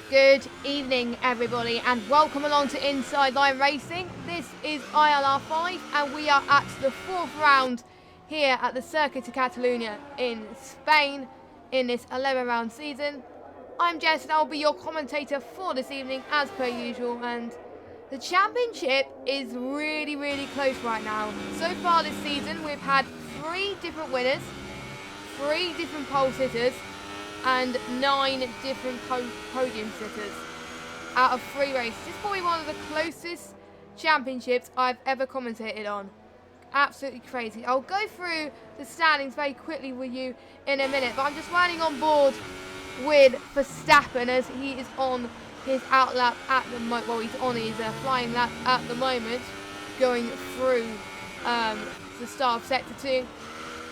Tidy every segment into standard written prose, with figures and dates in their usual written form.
Good evening, everybody, and welcome along to Inside Line Racing. This is ILR5, and we are at the fourth round here at the Circuit de Catalunya in Spain in this 11-round season. I'm Jess, and I'll be your commentator for this evening, as per usual, and the championship is really close right now. So far this season, we've had 3 different winners, 3 different pole sitters, and 9 different podium sitters out of 3 races. This is probably one of the closest championships I've ever commentated on. Absolutely crazy. I'll go through the standings very quickly with you in a minute, but I'm just riding on board with Verstappen as he is on his outlap at the moment. Well, he's on his flying lap at the moment, going through the start of Sector 2.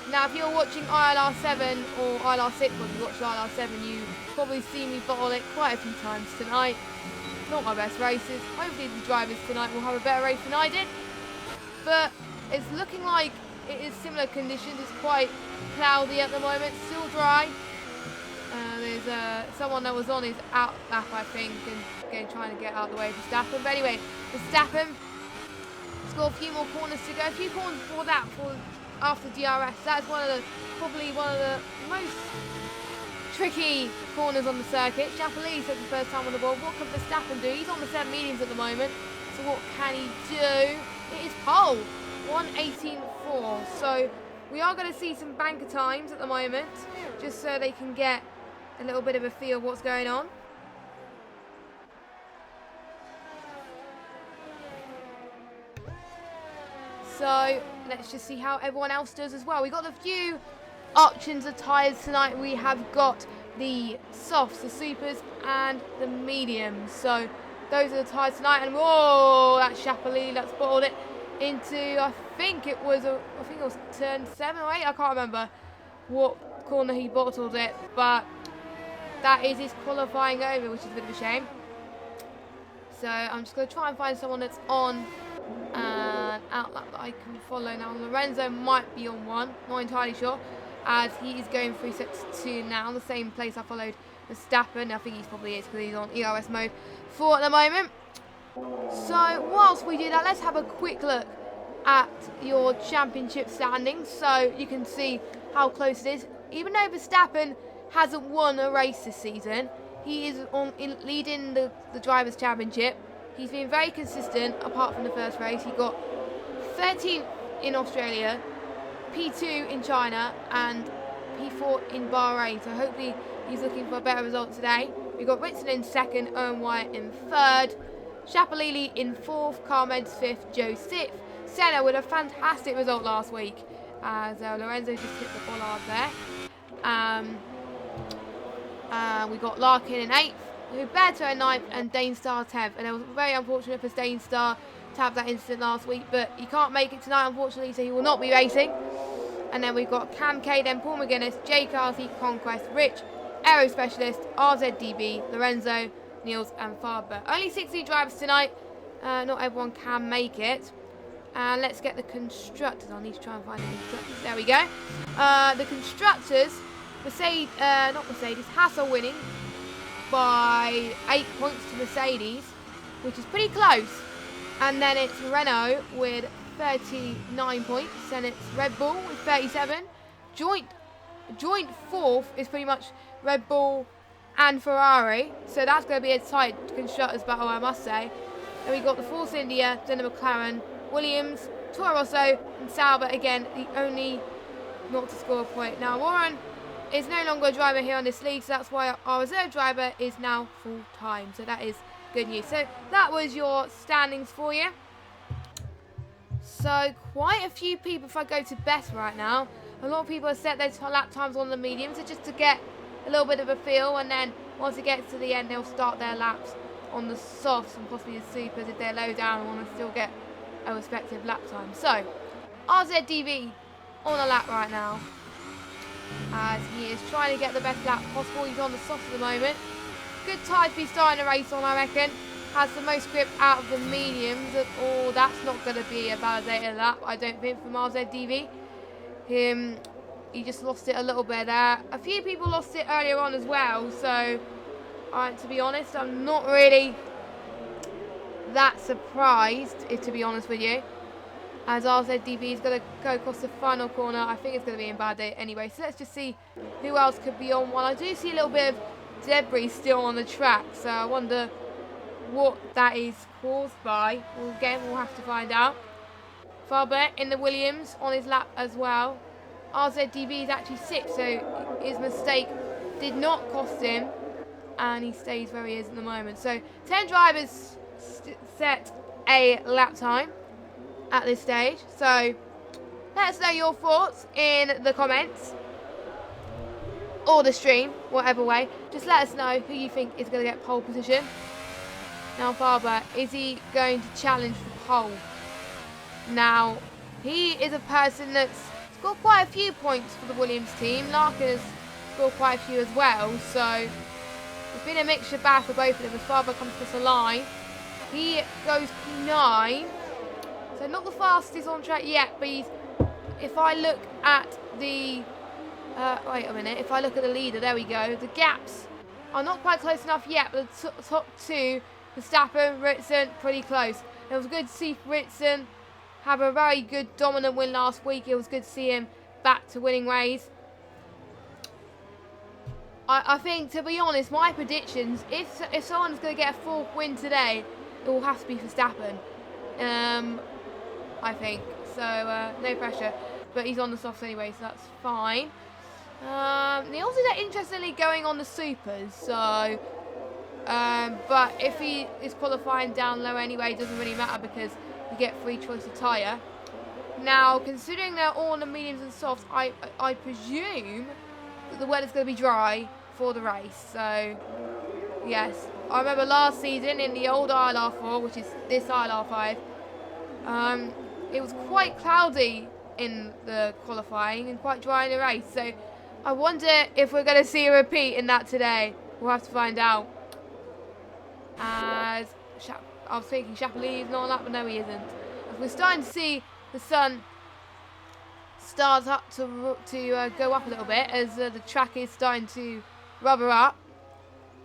Now, if you're watching ILR7 or ILR6, well, if you watch ILR7, you probably see me bottle it quite a few times tonight. Not my best races. Hopefully the drivers tonight will have a better race than I did. But it's looking like it is similar conditions. It's quite cloudy at the moment, still dry. There's someone that was on his out lap, I think, and again trying to get out of the way of Verstappen. But anyway, Verstappen has got a few more corners to go. A few corners before that, after DRS. That's probably one of the most tricky corners on the circuit. Chappellini said the first time on the board, what can Verstappen do? He's on the 7 mediums at the moment, so what can he do? It is pole, 1:18.4. So we are going to see some banker times at the moment, just so they can get a little bit of a feel of what's going on. So let's just see how everyone else does as well. We've got a few options of tyres tonight. We have got the softs, the supers, and the mediums. So those are the tyres tonight. And whoa, that Chappellini, that's bottled it into, I think it was turn 7 or 8. I can't remember what corner he bottled it, but that is his qualifying over, which is a bit of a shame. So I'm just going to try and find someone that's on an outlap that I can follow. Now Lorenzo might be on one, not entirely sure, as he is going through Sector 2 now, the same place I followed Verstappen. I think he probably is because he's on ERS mode 4 at the moment. So whilst we do that, let's have a quick look at your championship standings so you can see how close it is. Even though Verstappen hasn't won a race this season, he is leading the Drivers' Championship. He's been very consistent, apart from the first race. He got 13th in Australia, P2 in China, and P4 in Bahrain. So hopefully he's looking for a better result today. We've got Ritson in 2nd, Owen Wyatt in 3rd, Chappellini in 4th, Carmed's 5th, Joe 6th. Senna with a fantastic result last week, as Lorenzo just hit the bollard there. We got Larkin in 8th, Huberto in 9th, and Danestar 10th. And it was very unfortunate for Danestar to have that incident last week, but he can't make it tonight, unfortunately, so he will not be racing. And then we've got Cam K, then Paul McGuinness, Jay Carthy, Conquest, Rich, Aero Specialist, RZDB, Lorenzo, Niels, and Farber. Only 16 drivers tonight. Not everyone can make it. And let's get the constructors. I need to try and find the constructors. There we go. The constructors, Haas are winning by 8 points to Mercedes, which is pretty close. And then it's Renault with 39 points, and it's Red Bull with 37. Joint 4th is pretty much Red Bull and Ferrari, so that's going to be a tight constructors battle, I must say. Then we've got the Force India, then the McLaren, Williams, Toro Rosso, and Sauber, again, the only not to score a point. Now, Warren is no longer a driver here on this league, so that's why our reserve driver is now full-time. So that is good news. So that was your standings for you. So quite a few people, if I go to best right now, a lot of people have set their lap times on the mediums, so just to get a little bit of a feel, and then once it gets to the end, they'll start their laps on the softs and possibly the supers if they're low down and want to still get a respective lap time. So RZDV on a lap right now, as he is trying to get the best lap possible. He's on the softs at the moment. Good tire to be starting a race on, I reckon. Has the most grip out of the mediums. Oh, that's not going to be a validated lap, I don't think, from RZDV. He just lost it a little bit there. A few people lost it earlier on as well, so To be honest, I'm not really that surprised, to be honest with you. As RZDB is going to go across the final corner. I think it's going to be in bad day anyway. So let's just see who else could be on one. I do see a little bit of debris still on the track. So I wonder what that is caused by. Well, again, we'll have to find out. Faber in the Williams on his lap as well. RZDB is actually 6th, so his mistake did not cost him. And he stays where he is at the moment. So 10 drivers set a lap time at this stage. So let us know your thoughts in the comments or the stream, whatever way. Just let us know who you think is going to get pole position. Now Faber, is he going to challenge for pole? Now, he is a person that's scored quite a few points for the Williams team. Larkin has scored quite a few as well. So it's been a mixture bad for both of them as Faber comes across the line. He goes P9. So not the fastest on track yet, but if I look at the, wait a minute, if I look at the leader, there we go. The gaps are not quite close enough yet, but the top two, Verstappen, Ritson, pretty close. It was good to see Ritson have a very good dominant win last week. It was good to see him back to winning ways. I think, to be honest, my predictions, if someone's going to get a 4th win today, it will have to be Verstappen. I think. So, no pressure. But he's on the softs anyway, so that's fine. Niels is interestingly going on the supers, so... but if he is qualifying down low anyway, it doesn't really matter because you get free choice of tyre. Now, considering they're all on the mediums and softs, I presume that the weather's going to be dry for the race. So, yes. I remember last season in the old ILR4, which is this ILR5, it was quite cloudy in the qualifying and quite dry in the race. So I wonder if we're going to see a repeat in that today. We'll have to find out. As I was thinking Chapuis is not on that, but no, he isn't. As we're starting to see the sun start up to go up a little bit as the track is starting to rubber up,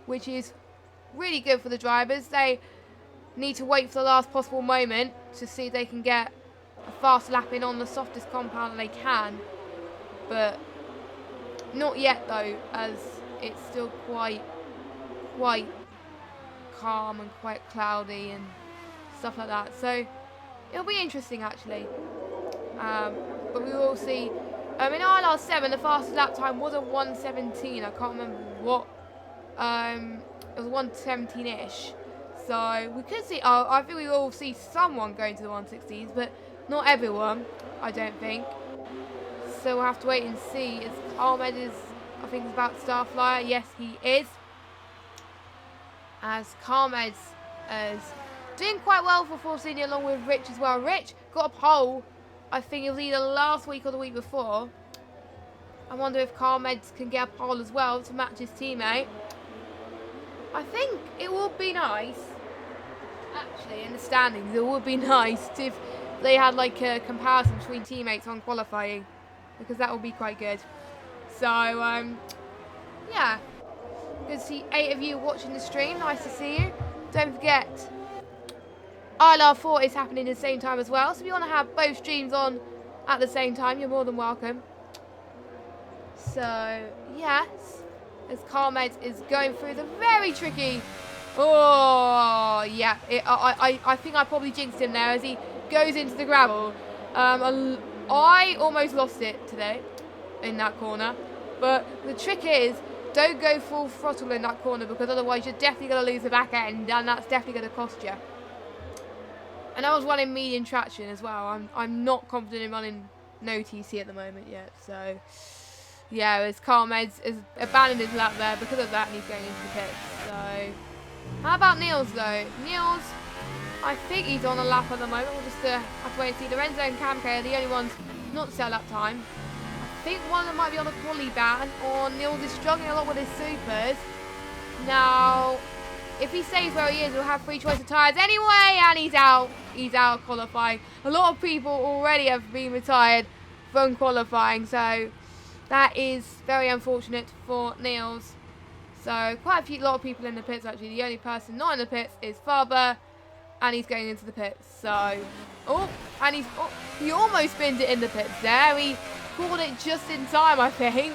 which is really good for the drivers. They need to wait for the last possible moment to see if they can get a fast lap in on the softest compound that they can, but not yet though, as it's still quite calm and quite cloudy and stuff like that. So it'll be interesting actually. But we will see. In ILR7, the fastest lap time was a 1:17. I can't remember what. It was 1:17-ish. So we could see. I think we will see someone going to the 1:16s, but not everyone. I don't think. So we'll have to wait and see. Is Ahmed I think, is about to start flyer. Yes, he is. As Carmed's is doing quite well for Force India along with Rich as well. Rich got a pole. I think it was either last week or the week before. I wonder if Carmed can get a pole as well to match his teammate. I think it would be nice, actually, in the standings, it would be nice if they had like a comparison between teammates on qualifying, because that would be quite good. So, yeah. Good to see 8 of you watching the stream. Nice to see you. Don't forget, ILR4 is happening at the same time as well. So if you want to have both streams on at the same time, you're more than welcome. So, yes. As Carmed is going through the very tricky... Oh, yeah. I think I probably jinxed him there as he goes into the gravel. I almost lost it today in that corner. But the trick is, don't go full throttle in that corner, because otherwise you're definitely going to lose the back end, and that's definitely going to cost you. And I was running medium traction as well. I'm not confident in running no TC at the moment yet. So, yeah, as Carmed has abandoned his lap there because of that, and he's going into the pits. So, how about Niels though? Niels, I think he's on a lap at the moment. We'll just have to wait and see. Lorenzo and Camke are the only ones not to sell lap time. I think one of them might be on a quali ban, or Niels is struggling a lot with his supers. Now, if he stays where he is, he'll have free choice of tyres anyway, and he's out. He's out of qualifying. A lot of people already have been retired from qualifying, so that is very unfortunate for Niels. So quite a lot of people in the pits actually. The only person not in the pits is Faber, and he's going into the pits. So, he almost spinned it in the pits there. He caught it just in time, I think.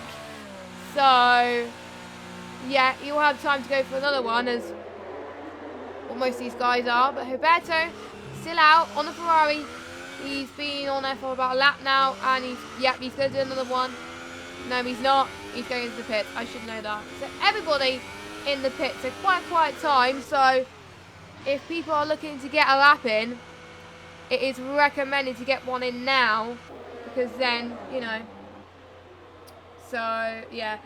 So, yeah, he'll have time to go for another one, as what most of these guys are. But Roberto still out on the Ferrari. He's been on there for about a lap now, and he's going to do another one. No, he's not. He's going into the pits. I should know that. So everybody in the pits. So quite a quiet time. So if people are looking to get a lap in, it is recommended to get one in now, because then, you know. So yeah.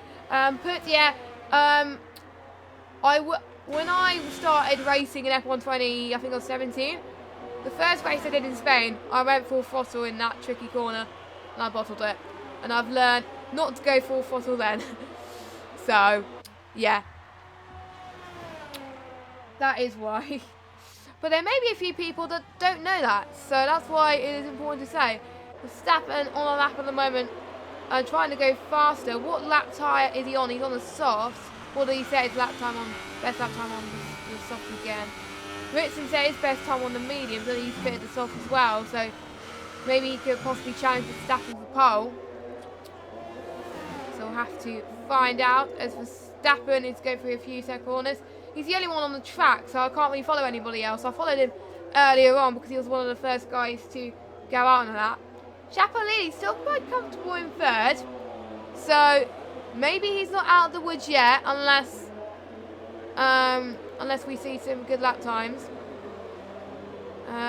When I started racing in F1 20, I think I was 17. The first race I did in Spain, I went full throttle in that tricky corner, and I bottled it. And I've learned not to go full throttle then. So, yeah. That is why. But there may be a few people that don't know that. So that's why it is important to say. Verstappen on a lap at the moment, trying to go faster. What lap tyre is he on? He's on the softs. What did he say his lap time on? Best lap time on the softs again. Ritson said his best time on the mediums, and he's fitted the softs as well. So maybe he could possibly challenge Verstappen for pole. So we'll have to find out, as Verstappen is going through a few set corners. He's the only one on the track, so I can't really follow anybody else. I followed him earlier on because he was one of the first guys to go out on that. Chapelini's still quite comfortable in third. So maybe he's not out of the woods yet, unless we see some good lap times.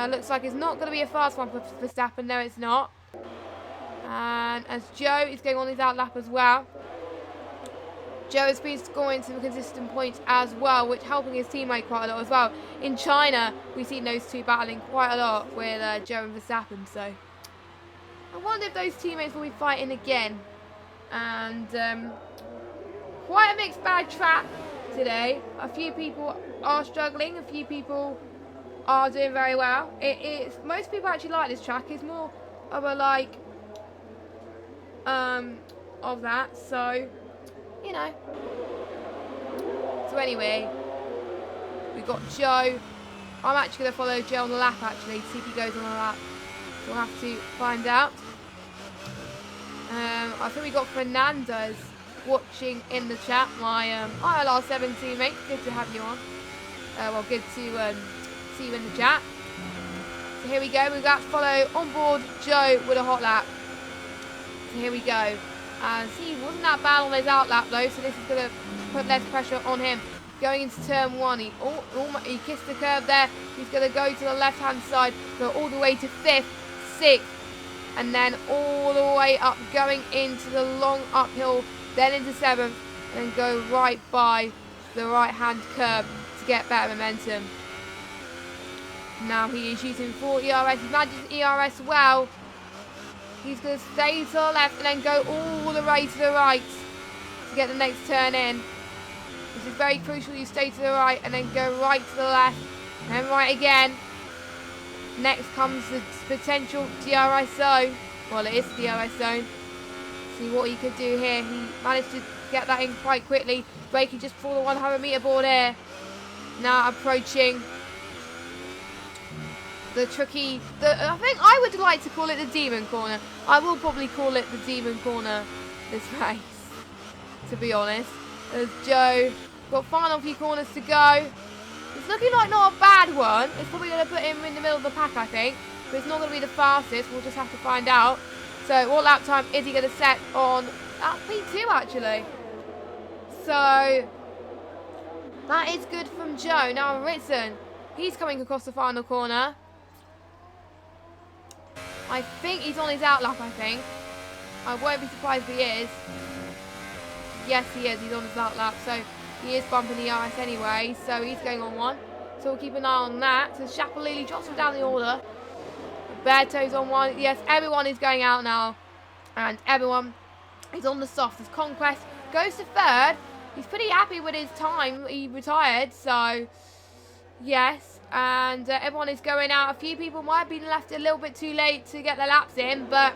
Looks like it's not going to be a fast one for Verstappen. No, it's not. And as Joe is going on his out lap as well. Joe has been scoring some consistent points as well, which helping his teammate quite a lot as well. In China, we've seen those two battling quite a lot with Joe and Verstappen. So I wonder if those teammates will be fighting again. And quite a mixed bag track today. A few people are struggling. A few people are doing very well. Most people actually like this track. It's more of a like of that. So, you know. So anyway, we've got Joe. I'm actually going to follow Joe on the lap, actually, to see if he goes on the lap. So we'll have to find out. I think we got Fernandez watching in the chat, my ILR7 teammate. Good to have you on. Well, good to see you in the chat. So here we go. We've got to follow on board Joe with a hot lap. So here we go. And he wasn't that bad on his out lap though, so this is going to put less pressure on him. Going into turn one, he kissed the curb there. He's going to go to the left-hand side, go all the way to 5th, 6th, and then all the way up, going into the long uphill, then into 7th, and then go right by the right-hand curb to get better momentum. Now he is using 4 ERS. He manages ERS well. He's going to stay to the left and then go all the way to the right to get the next turn in. This is very crucial. You stay to the right and then go right to the left and then right again. Next comes the potential DRS zone. Well, it is the DRS zone. See what he could do here. He managed to get that in quite quickly. Braking just before the 100 metre board here. Now approaching the tricky, I think I would like to call it the demon corner. I will probably call it the demon corner this race, to be honest. As Joe got final few corners to go. It's looking like not a bad one. It's probably going to put him in the middle of the pack, I think. But it's not going to be the fastest. We'll just have to find out. So what lap time is he going to set on? P2 actually. So that is good from Joe. Now Ritson, he's coming across the final corner. I think he's on his out lap, I think. I won't be surprised if he is. Yes, he is. He's on his out lap. So he is bumping the RS anyway. So he's going on one. So we'll keep an eye on that. So Chapelini drops him down the order. Roberto's on one. Yes, everyone is going out now. And everyone is on the soft. As Conquest goes to third. He's pretty happy with his time. He retired. So, yes. And everyone is going out. A few people might have been left a little bit too late to get their laps in, but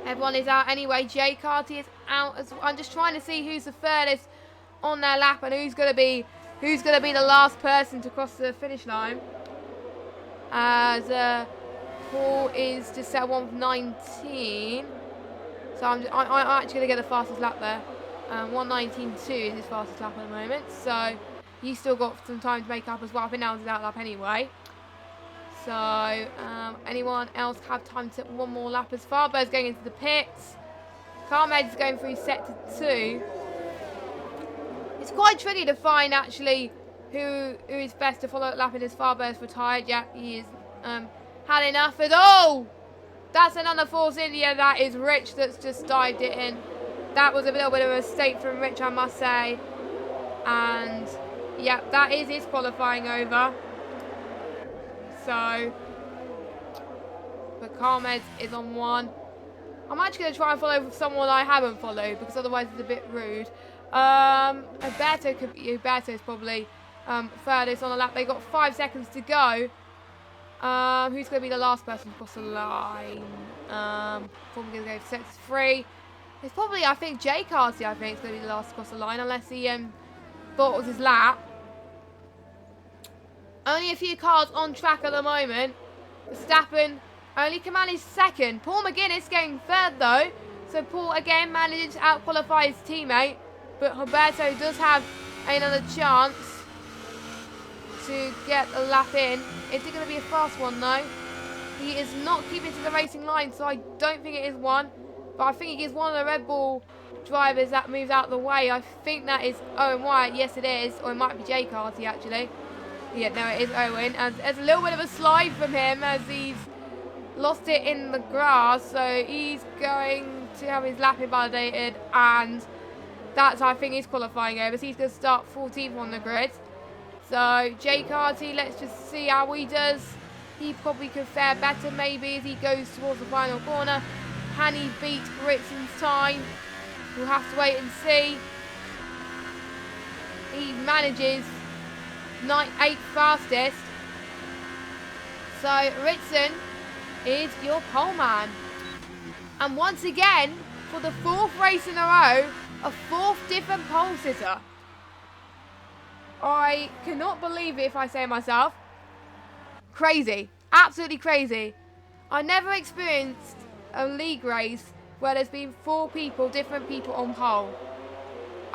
everyone is out anyway. Jay Carty is out as well. I'm just trying to see who's the furthest on their lap and who's gonna be the last person to cross the finish line. As Paul is just set 1:19, so I'm actually gonna get the fastest lap there. 1:19.2 is his fastest lap at the moment, so he's still got some time to make up as well. I think that was his out lap anyway. So anyone else have time to one more lap as Farber's going into the pits. Carmed's going through sector 2. It's quite tricky to find actually who is best to follow lap in as Farber's retired. Yeah, he is had enough. And oh, that's another Force India. That is Rich that's just dived it in. That was a little bit of a mistake from Rich, I must say. And yeah, that is his qualifying over. So, but Carmed is on 1. I'm actually going to try and follow someone I haven't followed because otherwise it's a bit rude. Alberto is probably furthest on the lap. They got 5 seconds to go. Who's going to be the last person to cross the line? Before we're going to go for sector 3. It's probably, I think, Jay Carty, I think, is going to be the last to cross the line unless he thought it was his lap. Only a few cars on track at the moment. Verstappen only can manage second. Paul McGuinness going third though. So Paul again managing to out-qualify his teammate. But Roberto does have another chance to get a lap in. Is it going to be a fast one though? He is not keeping to the racing line, so I don't think it is one. But I think it is one of the Red Bull drivers that moves out of the way. I think that is Owen Wyatt. Yes, it is. Or it might be Jay Carty actually. Yeah, no, it is Owen. And there's a little bit of a slide from him as he's lost it in the grass. So he's going to have his lap invalidated. And that's, I think, his qualifying over. So he's going to start 14th on the grid. So Jay Carty, let's just see how he does. He probably could fare better maybe as he goes towards the final corner. Can he beat Britson's time? We'll have to wait and see. He manages 8th fastest. So Ritson is your pole man. And once again, for the 4th race in a row, a 4th different pole sitter. I cannot believe it if I say it myself. Crazy. Absolutely crazy. I never experienced a league race where there's been 4 people, different people on pole.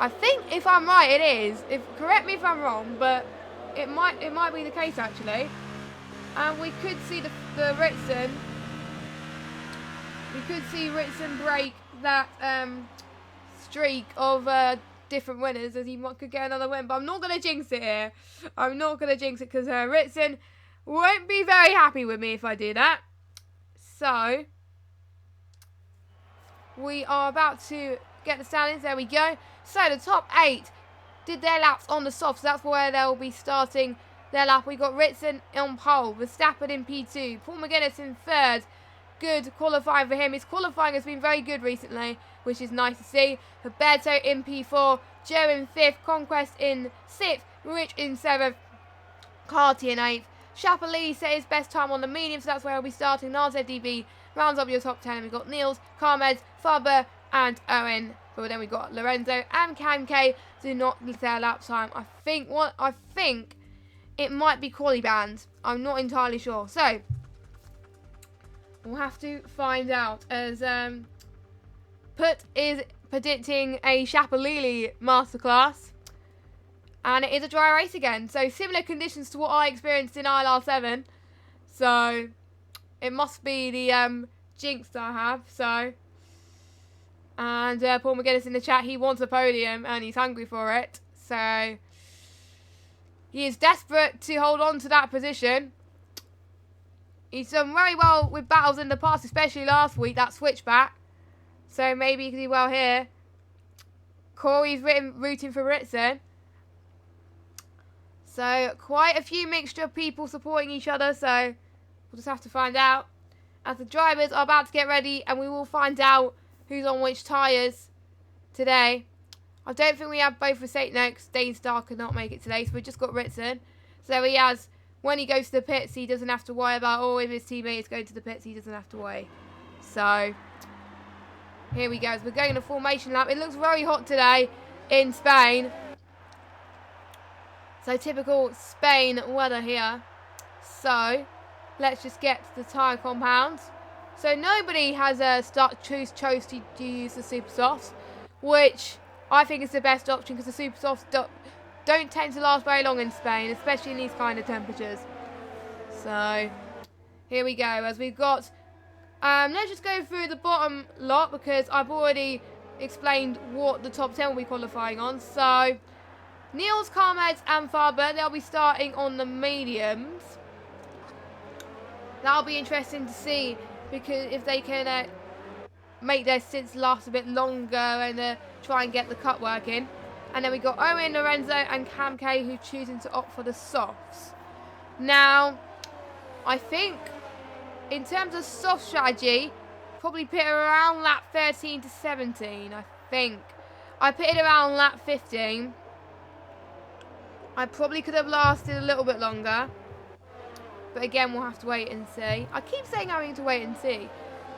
I think, if I'm right, it is. Correct me if I'm wrong, but it might be the case actually. And we could see the Ritson. We could see Ritson break that streak of different winners as he could get another win. But I'm not going to jinx it here. I'm not going to jinx it because Ritson won't be very happy with me if I do that. So we are about to get the standings. There we go. So the top 8 did their laps on the soft. So that's where they'll be starting their lap. We got Ritson on pole. Verstappen in P2. Paul McGuinness in 3rd. Good qualifying for him. His qualifying has been very good recently, which is nice to see. Roberto in P4. Joe in 5th. Conquest in 6th. Rich in 7th. Carty in 8th. Chapelet set his best time on the medium, so that's where he'll be starting. NZDB rounds up your top 10. And we've got Niels, Carmed, Faber, and Owen. But then we've got Lorenzo and Cam K do not lose their lap time. I think it might be quali banned. I'm not entirely sure. So we'll have to find out as Put is predicting a Chapelet masterclass. And it is a dry race again. So similar conditions to what I experienced in ILR7. So it must be the jinx that I have. So, and Paul McGuinness in the chat, he wants a podium and he's hungry for it. So he is desperate to hold on to that position. He's done very well with battles in the past, especially last week, that switchback. So maybe he can do well here. Corey's rooting for Ritson. So quite a few mixture of people supporting each other. So we'll just have to find out. As the drivers are about to get ready and we will find out who's on which tyres today. I don't think we have both for St. Noakes. Dane Starr could not make it today, so we've just got Ritson. So he has, when he goes to the pits, he doesn't have to worry about, if his teammate is going to the pits, he doesn't have to worry. So here we go. So we're going in a formation lap. It looks very hot today in Spain. So typical Spain weather here. So let's just get to the tyre compound. So nobody has chose to use the super softs, which I think is the best option because the super softs don't tend to last very long in Spain, especially in these kind of temperatures. So here we go. As we've got, let's just go through the bottom lot because I've already explained what the top 10 will be qualifying on. So Niels, Carmez and Faber, they'll be starting on the mediums. That'll be interesting to see because if they can make their stints last a bit longer and try and get the cut working. And then we got Owen, Lorenzo and Cam K who choosing to opt for the softs. Now, I think in terms of soft strategy, probably pit around lap 13 to 17, I think. I pitted around lap 15. I probably could have lasted a little bit longer. But again, we'll have to wait and see. I keep saying having to wait and see.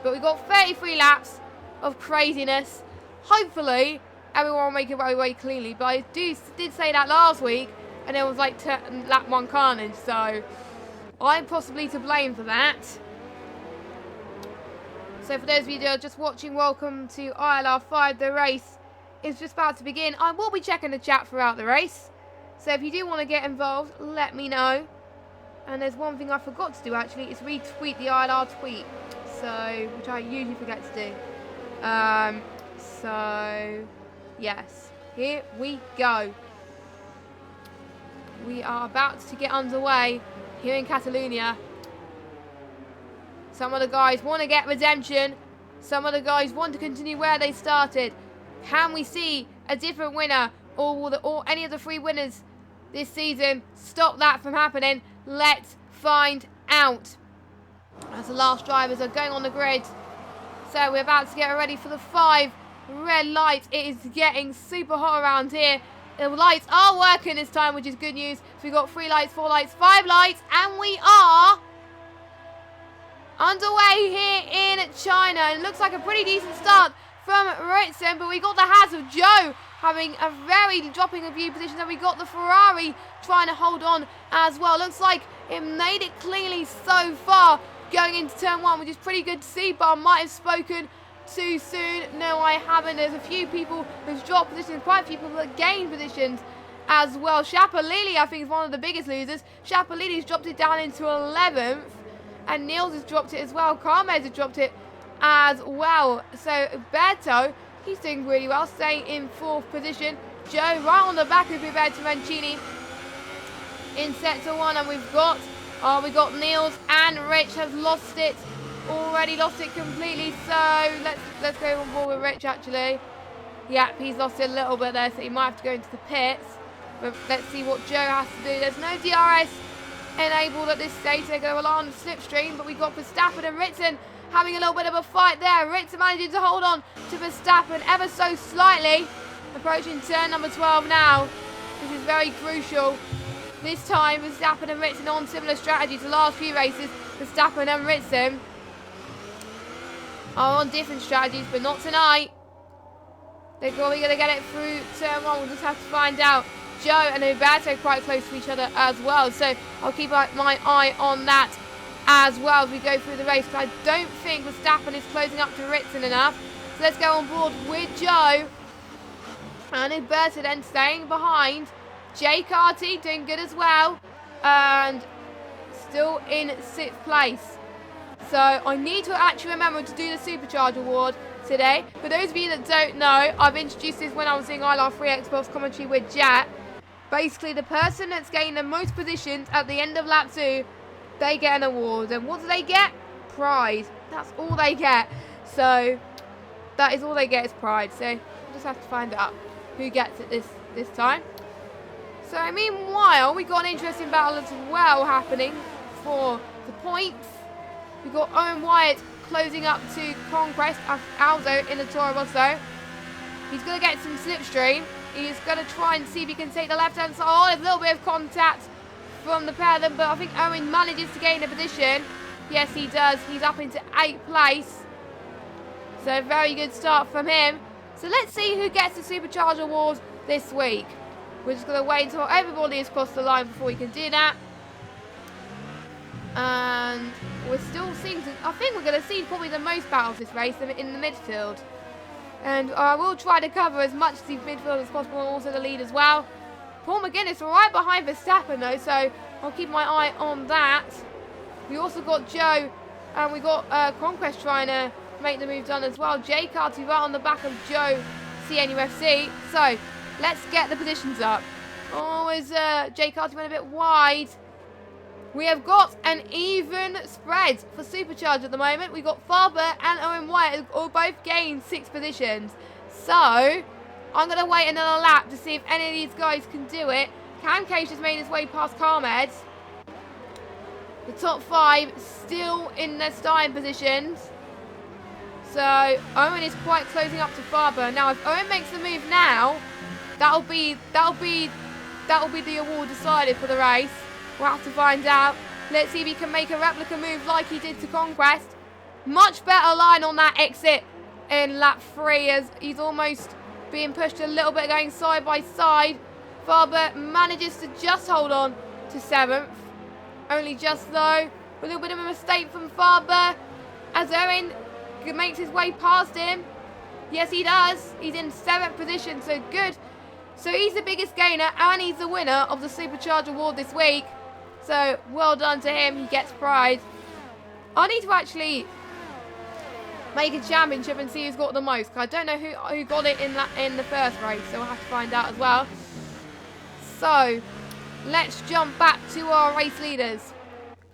But we've got 33 laps of craziness. Hopefully, everyone will make it very, very cleanly. But I did say that last week. And it was like lap 1 carnage. So, I'm possibly to blame for that. So, for those of you that are just watching, welcome to ILR5. The race is just about to begin. I will be checking the chat throughout the race. So, if you do want to get involved, let me know. And there's one thing I forgot to do actually, is retweet the ILR tweet. So, which I usually forget to do. So, yes. Here we go. We are about to get underway here in Catalonia. Some of the guys want to get redemption. Some of the guys want to continue where they started. Can we see a different winner? Or will any of the 3 winners this season stop that from happening? Let's find out. As the last drivers are going on the grid. So we're about to get ready for the 5 red lights. It is getting super hot around here. The lights are working this time, which is good news. So we've got 3 lights, 4 lights, 5 lights, and we are underway here in China. It looks like a pretty decent start from Ritson, but we got the hats of Joe having a very dropping a few positions, and we got the Ferrari trying to hold on as well. Looks like it made it cleanly so far going into turn 1, which is pretty good to see, but I might have spoken too soon. No, I haven't. There's a few people who've dropped positions, quite a few people that gained positions as well. Shapalili, I think, is one of the biggest losers. Shapalili's dropped it down into 11th, and Niels has dropped it as well. Carmez has dropped it as well. So Berto, he's doing really well, staying in 4th position. Joe right on the back of Roberto Mancini in sector 1, and we got Niels, and Rich has lost it. Already lost it completely. So let's go on board with Rich actually. Yep, he's lost it a little bit there, so he might have to go into the pits. But let's see what Joe has to do. There's no DRS enabled at this stage. They go along the slipstream, but we've got Verstappen and Ritson having a little bit of a fight there. Ritson managing to hold on to Verstappen ever so slightly. Approaching turn number 12 now. This is very crucial. This time, Verstappen and Ritson on similar strategies. The last few races, Verstappen and Ritson are on different strategies, but not tonight. They're probably going to get it through turn 1. We'll just have to find out. Joe and Roberto quite close to each other as well. So I'll keep my eye on that as well as we go through the race. But I don't think Verstappen is closing up to Ritson enough. So let's go on board with Joe. And Roberto then staying behind. Jay Carty doing good as well. And still in 6th place. So I need to actually remember to do the Supercharge Award today. For those of you that don't know, I've introduced this when I was doing ILR3 Xbox commentary with Jet. Basically, the person that's gained the most positions at the end of lap 2, they get an award. And what do they get? Pride. That's all they get. So that is all they get is pride. So we'll just have to find out who gets it this time. So meanwhile, we got an interesting battle as well happening for the points. We've got Owen Wyatt closing up to Conquest Alzo in the Toro Rosso. He's going to get some slipstream. He's going to try and see if he can take the left-hand side. Oh, there's a little bit of contact from the pair of them, but I think Owen manages to gain a position. Yes, he does. He's up into 8th place. So, very good start from him. So, let's see who gets the Supercharge Award this week. We're just going to wait until everybody has crossed the line before we can do that. And we're still seeing, I think we're going to see probably the most battles this race in the midfield. And I will try to cover as much of the midfield as possible, and also the lead as well. Paul McGuinness right behind Verstappen though, so I'll keep my eye on that. We also got Joe, and we got Conquest trying to make the move done as well. Jay Carty right on the back of Joe CNUFC. So let's get the positions up. Oh, is Jay Carty went a bit wide. We have got an even spread for Supercharge at the moment. We've got Farber and Owen White all both gained 6 positions. So I'm going to wait another lap to see if any of these guys can do it. Cam Cage has made his way past Carmed. The top 5 still in their starting positions. So Owen is quite closing up to Farber. Now if Owen makes the move now, that'll be the award decided for the race. We'll have to find out. Let's see if he can make a replica move like he did to Conquest. Much better line on that exit in lap 3 as he's almost being pushed a little bit going side by side. Farber manages to just hold on to 7th. Only just though. A little bit of a mistake from Farber as Owen makes his way past him. Yes, he does. He's in 7th position, so good. So he's the biggest gainer and he's the winner of the Supercharge Award this week. So well done to him. He gets pride. I need to actually make a championship and see who's got the most. I don't know who got it in the first race, so we'll have to find out as well. So let's jump back to our race leaders.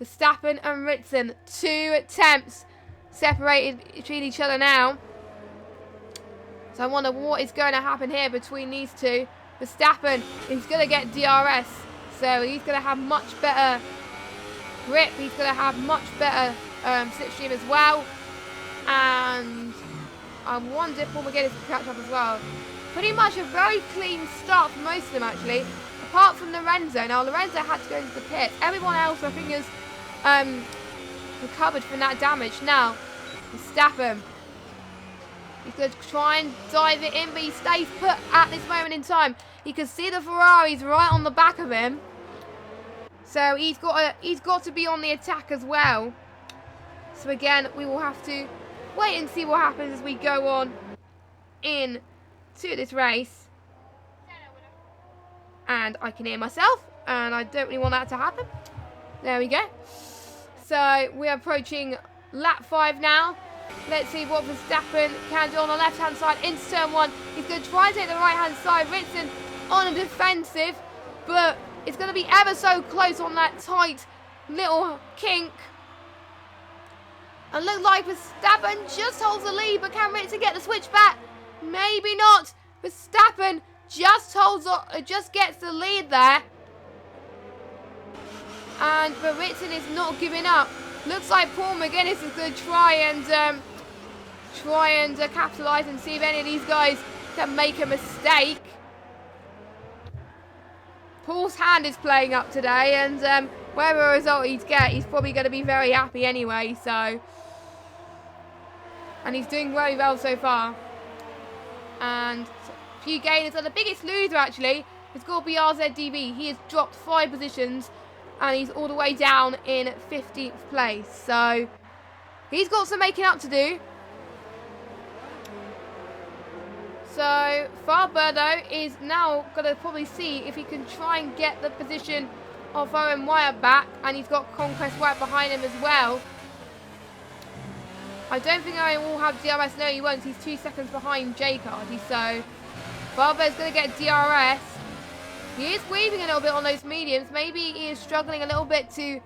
Verstappen and Ritson, 2 attempts separated between each other now. So I wonder what is going to happen here between these two. Verstappen is going to get DRS. So he's going to have much better grip. He's going to have much better slipstream as well. And I wonder if Paul McGuinness can catch up as well. Pretty much a very clean start for most of them actually. Apart from Lorenzo. Now Lorenzo had to go into the pit. Everyone else I think has recovered from that damage. Now Verstappen. He's going to try and dive it in, but he stays put at this moment in time. You can see the Ferraris right on the back of him. So he's got to be on the attack as well. So again, we will have to wait and see what happens as we go on in to this race. And I can hear myself, and I don't really want that to happen. There we go. So we're approaching lap 5 now. Let's see what Verstappen can do on the left-hand side into turn 1. He's going to try and take the right-hand side. Ritson on a defensive, but it's going to be ever so close on that tight little kink. And look like Verstappen just holds the lead, but can Ritson get the switch back? Maybe not. Verstappen just gets the lead there. But Ritson is not giving up. Looks like Paul McGuinness is going to try and capitalise and see if any of these guys can make a mistake. Paul's hand is playing up today, and whatever result he's probably going to be very happy anyway. So, and he's doing very well so far. And a few gainers. And the biggest loser actually has got to be RZDB. He has dropped 5 positions. And he's all the way down in 15th place. So he's got some making up to do. So Farber though is now going to probably see if he can try and get the position of Owen Wyatt back. And he's got Conquest Wyatt behind him as well. I don't think Owen will have DRS. No, he won't. He's 2 seconds behind J Cardy. So Farber is going to get DRS. He is weaving a little bit on those mediums. Maybe he is struggling a little bit to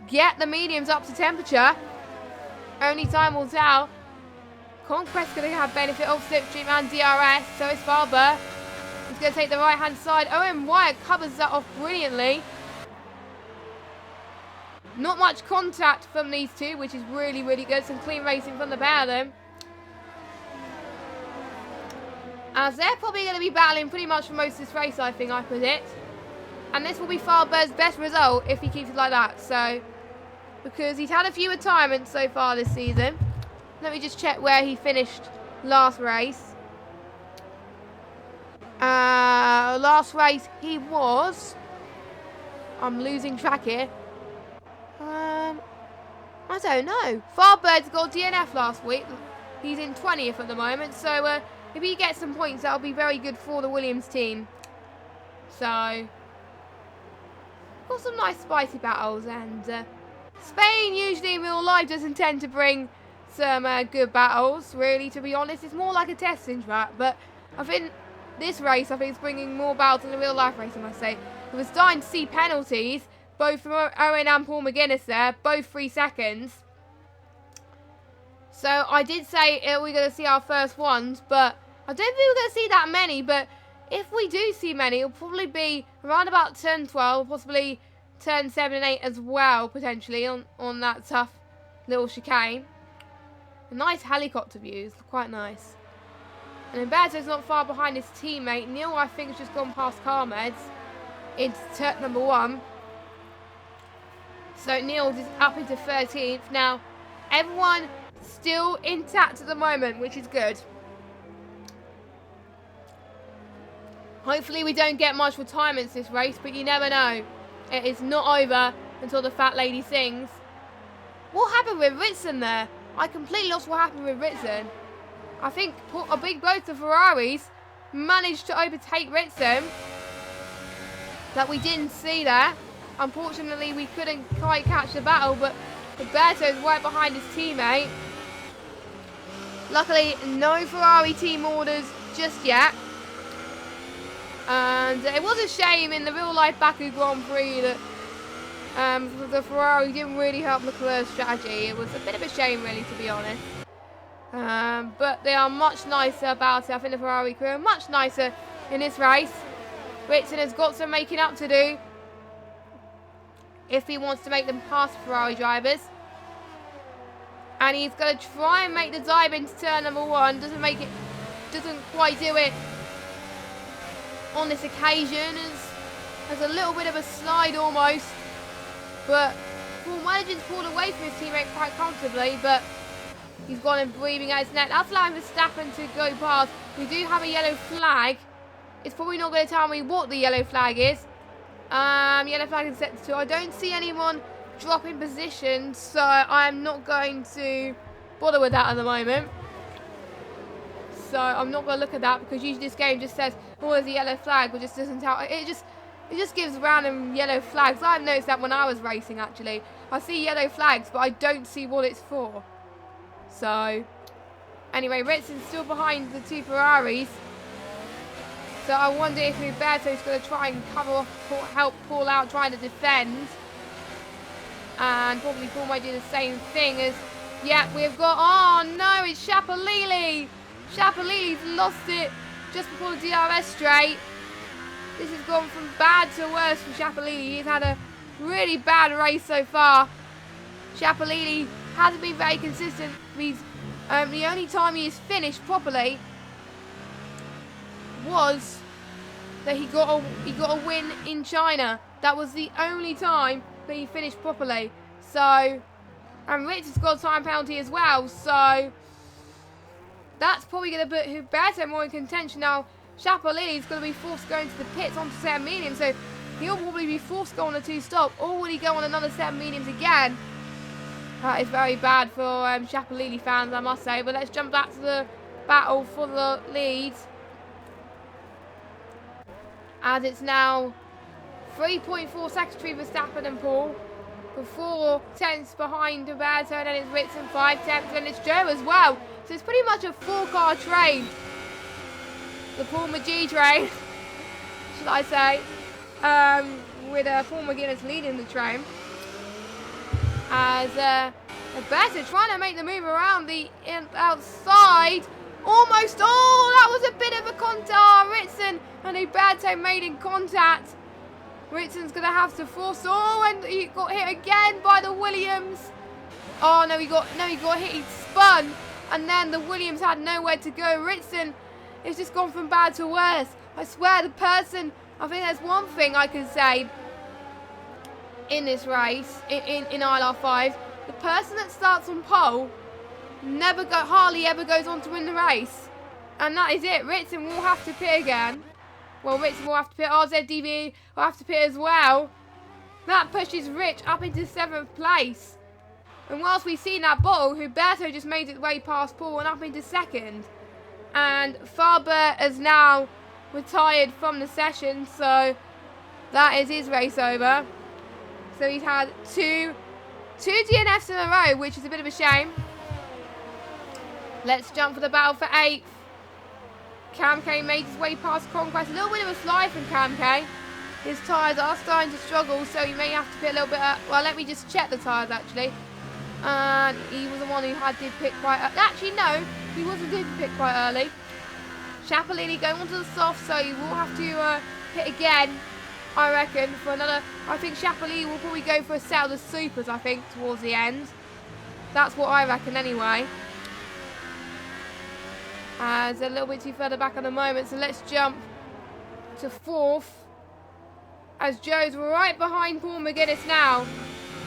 get the mediums up to temperature. Only time will tell. Conquest going to have benefit of slipstream and DRS. So is Farber. He's going to take the right-hand side. Owen Wyatt covers that off brilliantly. Not much contact from these two, which is really, really good. Some clean racing from the pair of them. As they're probably going to be battling pretty much for most of this race, I think, I predict. And this will be Farber's best result if he keeps it like that. So, because he's had a few retirements so far this season. Let me just check where he finished last race. Last race he was... I'm losing track here. I don't know. Farbird's got DNF last week. He's in 20th at the moment. So if he gets some points, that'll be very good for the Williams team. So, got some nice spicy battles. And Spain usually in real life doesn't tend to bring some good battles, really, to be honest. It's more like a testing track. But I think this race, is bringing more battles than a real life race, I must say. I was starting to see penalties, both from Owen and Paul McGuinness there, both 3 seconds. So I did say we're going to see our first ones, but I don't think we're going to see that many. But if we do see many, it'll probably be around about turn 12, possibly turn 7 and 8 as well, potentially, on that tough little chicane. A nice helicopter views, quite nice. And Umberto's not far behind his teammate. Neil, I think, has just gone past Carmeds into turn number 1. So Neil's is up into 13th. Now, everyone still intact at the moment, which is good. Hopefully we don't get much retirements this race, but you never know. It is not over until the fat lady sings. What happened with Ritson there? I completely lost what happened with Ritson. I think a big blow to Ferraris managed to overtake Ritson. That we didn't see there. Unfortunately, we couldn't quite catch the battle, but Roberto's right behind his teammate. Luckily, no Ferrari team orders just yet. And it was a shame in the real-life Baku Grand Prix that the Ferrari didn't really help Leclerc's strategy. It was a bit of a shame, really, to be honest. But they are much nicer about it. I think the Ferrari crew are much nicer in this race. Ritson has got some making up to do if he wants to make them past Ferrari drivers. And he's going to try and make the dive into turn number 1. Doesn't quite do it on this occasion. There's a little bit of a slide almost. But Paul manages to pull away from his teammate quite comfortably. But he's gone and breathing out his net. That's allowing Verstappen to go past. We do have a yellow flag. It's probably not going to tell me what the yellow flag is. Yellow flag is set to 2. I don't see anyone dropping position, so I'm not going to bother with that at the moment. So I'm not going to look at that, because usually this game just says, oh, there's a yellow flag, but just doesn't tell. It just gives random yellow flags. I've noticed that when I was racing, actually. I see yellow flags, but I don't see what it's for. So, anyway, Ritson's still behind the 2 Ferraris. So I wonder if Roberto's going to try and cover off, help Paul out trying to defend. And probably Paul might do the same thing as... Yeah, we've got... Oh, no, it's Chapalili. Chapalili's lost it just before the DRS straight. This has gone from bad to worse for Chapalili. He's had a really bad race so far. Chapalili hasn't been very consistent. He's, the only time he's finished properly was that he got a win in China. That was the only time that he finished properly. So, and Rich has got a time penalty as well. So that's probably going to put Huberto more in contention. Now, Chapalili is going to be forced to go into the pits onto 7 mediums. So he'll probably be forced to go on a 2-stop. Or will he go on another 7 mediums again? That is very bad for Chapalili fans, I must say. But let's jump back to the battle for the lead. As it's now 3.4 seconds between Verstappen and Paul. 4 tenths behind Roberto, and then it's Ritson 5 tenths, and it's Joe as well. So it's pretty much a 4-car train. The Paul McGee train, should I say. With Paul McGuinness leading the train. As Roberto trying to make the move around the outside. Almost, that was a bit of a contact. Ritson and Roberto made in contact. Ritson's going to have to force, and he got hit again by the Williams. Oh, no, he got hit, he spun, and then the Williams had nowhere to go. Ritson has just gone from bad to worse. I swear, I think there's one thing I can say in this race, in ILR5, the person that starts on pole hardly ever goes on to win the race. And that is it. Ritson will have to pit again. Well, Ritson will have to pit. RZDV will have to pit as well. That pushes Rich up into 7th place. And whilst we've seen that bottle, Huberto just made its way past Paul and up into 2nd. And Faber has now retired from the session, so that is his race over. So he's had two DNFs in a row, which is a bit of a shame. Let's jump for the battle for 8th. Cam K made his way past Conquest. A little bit of a slide from Cam K. His tyres are starting to struggle, so he may have to pit a little bit. Well, let me just check the tyres actually. And he was the one who did pit quite early. Actually, no, he didn't pit quite early. Chapolini going onto the soft, so he will have to pit again, I reckon, for another. I think Chapolini will probably go for a set of the supers, I think, towards the end. That's what I reckon anyway. It's a little bit too further back at the moment, so let's jump to 4th. As Joe's right behind Paul McGuinness now.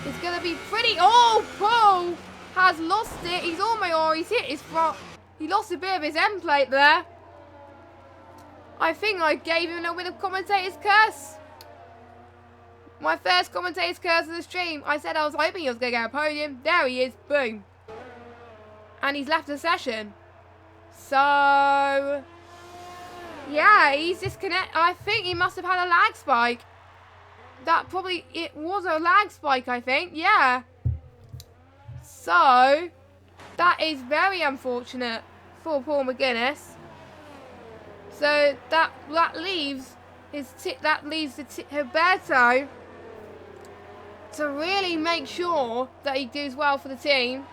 It's going to be pretty... Oh, Paul has lost it. He's almost... he's hit his front. He lost a bit of his end plate there. I think I gave him a little bit of commentator's curse. My first commentator's curse of the stream. I said I was hoping he was going to get a podium. There he is. Boom. And he's left the session. So... yeah, he's disconnected. I think he must have had a lag spike. It was a lag spike, I think. Yeah. So, that is very unfortunate for Paul McGuinness. So, that leaves Huberto to really make sure that he does well for the team.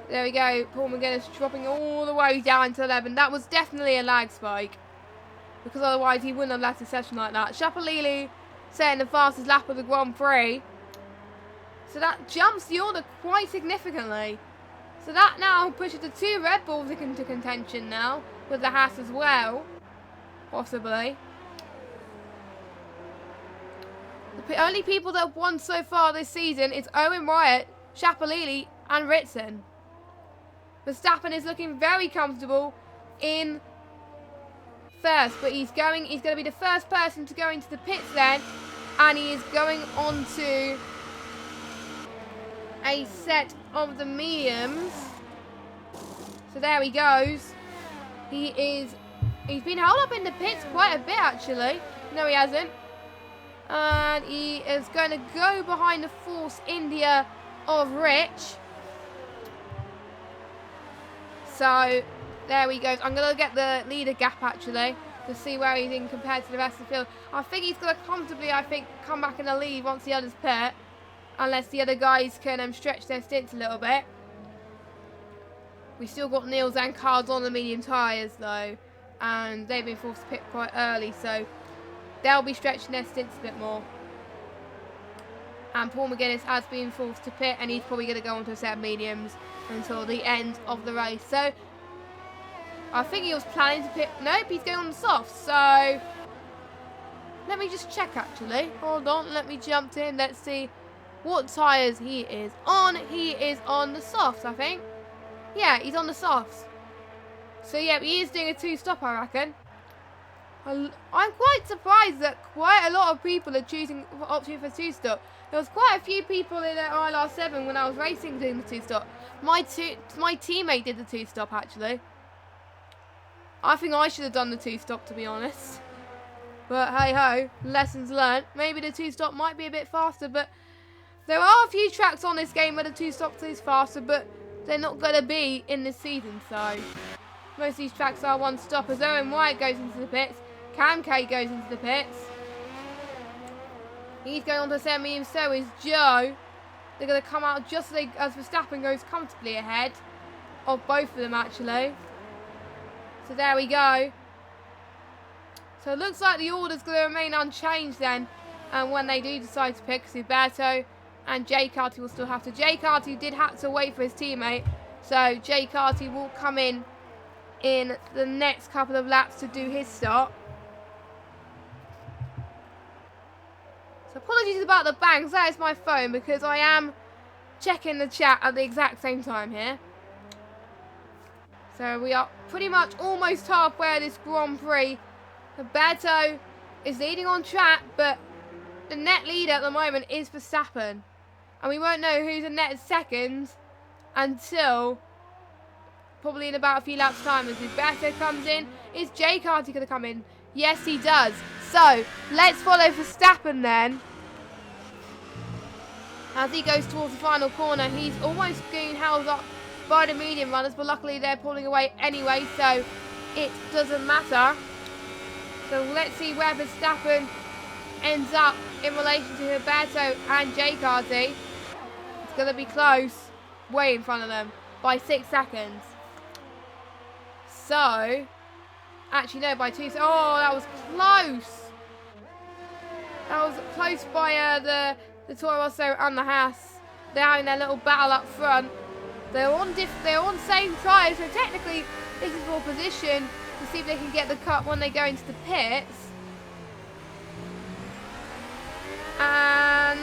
There we go. Paul McGuinness dropping all the way down to 11. That was definitely a lag spike. Because otherwise he wouldn't have left the session like that. Chapolini setting the fastest lap of the Grand Prix. So that jumps the order quite significantly. So that now pushes the 2 Red Bulls into contention now. With the Haas as well. Possibly. The only people that have won so far this season is Owen Wyatt, Chapolini and Ritson. Verstappen is looking very comfortable in first, but he's going to be the first person to go into the pits then, and he is going on to a set of the mediums. So there he goes. He's been held up in the pits quite a bit actually. No, he hasn't. And he is going to go behind the Force India of Rich. So there we go. I'm going to get the leader gap actually to see where he's in compared to the rest of the field. I think he's going to comfortably, come back in the lead once the others pit. Unless the other guys can stretch their stints a little bit. We still got Niels and Cards on the medium tyres though. And they've been forced to pit quite early. So they'll be stretching their stints a bit more. And Paul McGuinness has been forced to pit. And he's probably going to go onto a set of mediums until the end of the race. So I think he was planning to pit. Nope, he's going on the soft. So let me just check actually. Hold on, let me jump in. Let's see what tyres he is on. He is on the softs, I think. Yeah, he's on the softs. So yeah, he is doing a 2-stop, I reckon. I'm quite surprised that quite a lot of people are opting for 2-stop. There was quite a few people in ILR7 when I was racing doing the 2-stop. My teammate did the 2-stop actually. I think I should have done the 2-stop to be honest. But hey ho, lessons learned. Maybe the 2-stop might be a bit faster, but there are a few tracks on this game where the 2-stop is faster, but they're not going to be in this season, so most of these tracks are 1-stop. As Owen White goes into the pits, Cam K goes into the pits. He's going on to semi, and so is Joe. They're going to come out just as Verstappen goes comfortably ahead of both of them, actually. So there we go. So it looks like the order's going to remain unchanged then. And when they do decide to pick Huberto and Jay Carty will still have to. Jay Carty did have to wait for his teammate. So Jay Carty will come in the next couple of laps to do his start. So apologies about the bangs. That is my phone because I am checking the chat at the exact same time here. So we are pretty much almost halfway this Grand Prix. Roberto is leading on track, but the net leader at the moment is Verstappen. And we won't know who's in net second until probably in about a few laps' time. As Roberto comes in, is Jay Carty going to come in? Yes, he does. So, let's follow Verstappen then. As he goes towards the final corner, he's almost being held up by the medium runners, but luckily they're pulling away anyway, so it doesn't matter. So let's see where Verstappen ends up in relation to Roberto and Jay Carty. It's going to be close, way in front of them, by 6 seconds. So, actually no, by 2 seconds. Oh, that was close. That was close by the Toro Rosso and the Haas. They're having their little battle up front. They're on same tyres, so technically this is for position to see if they can get the cut when they go into the pits. And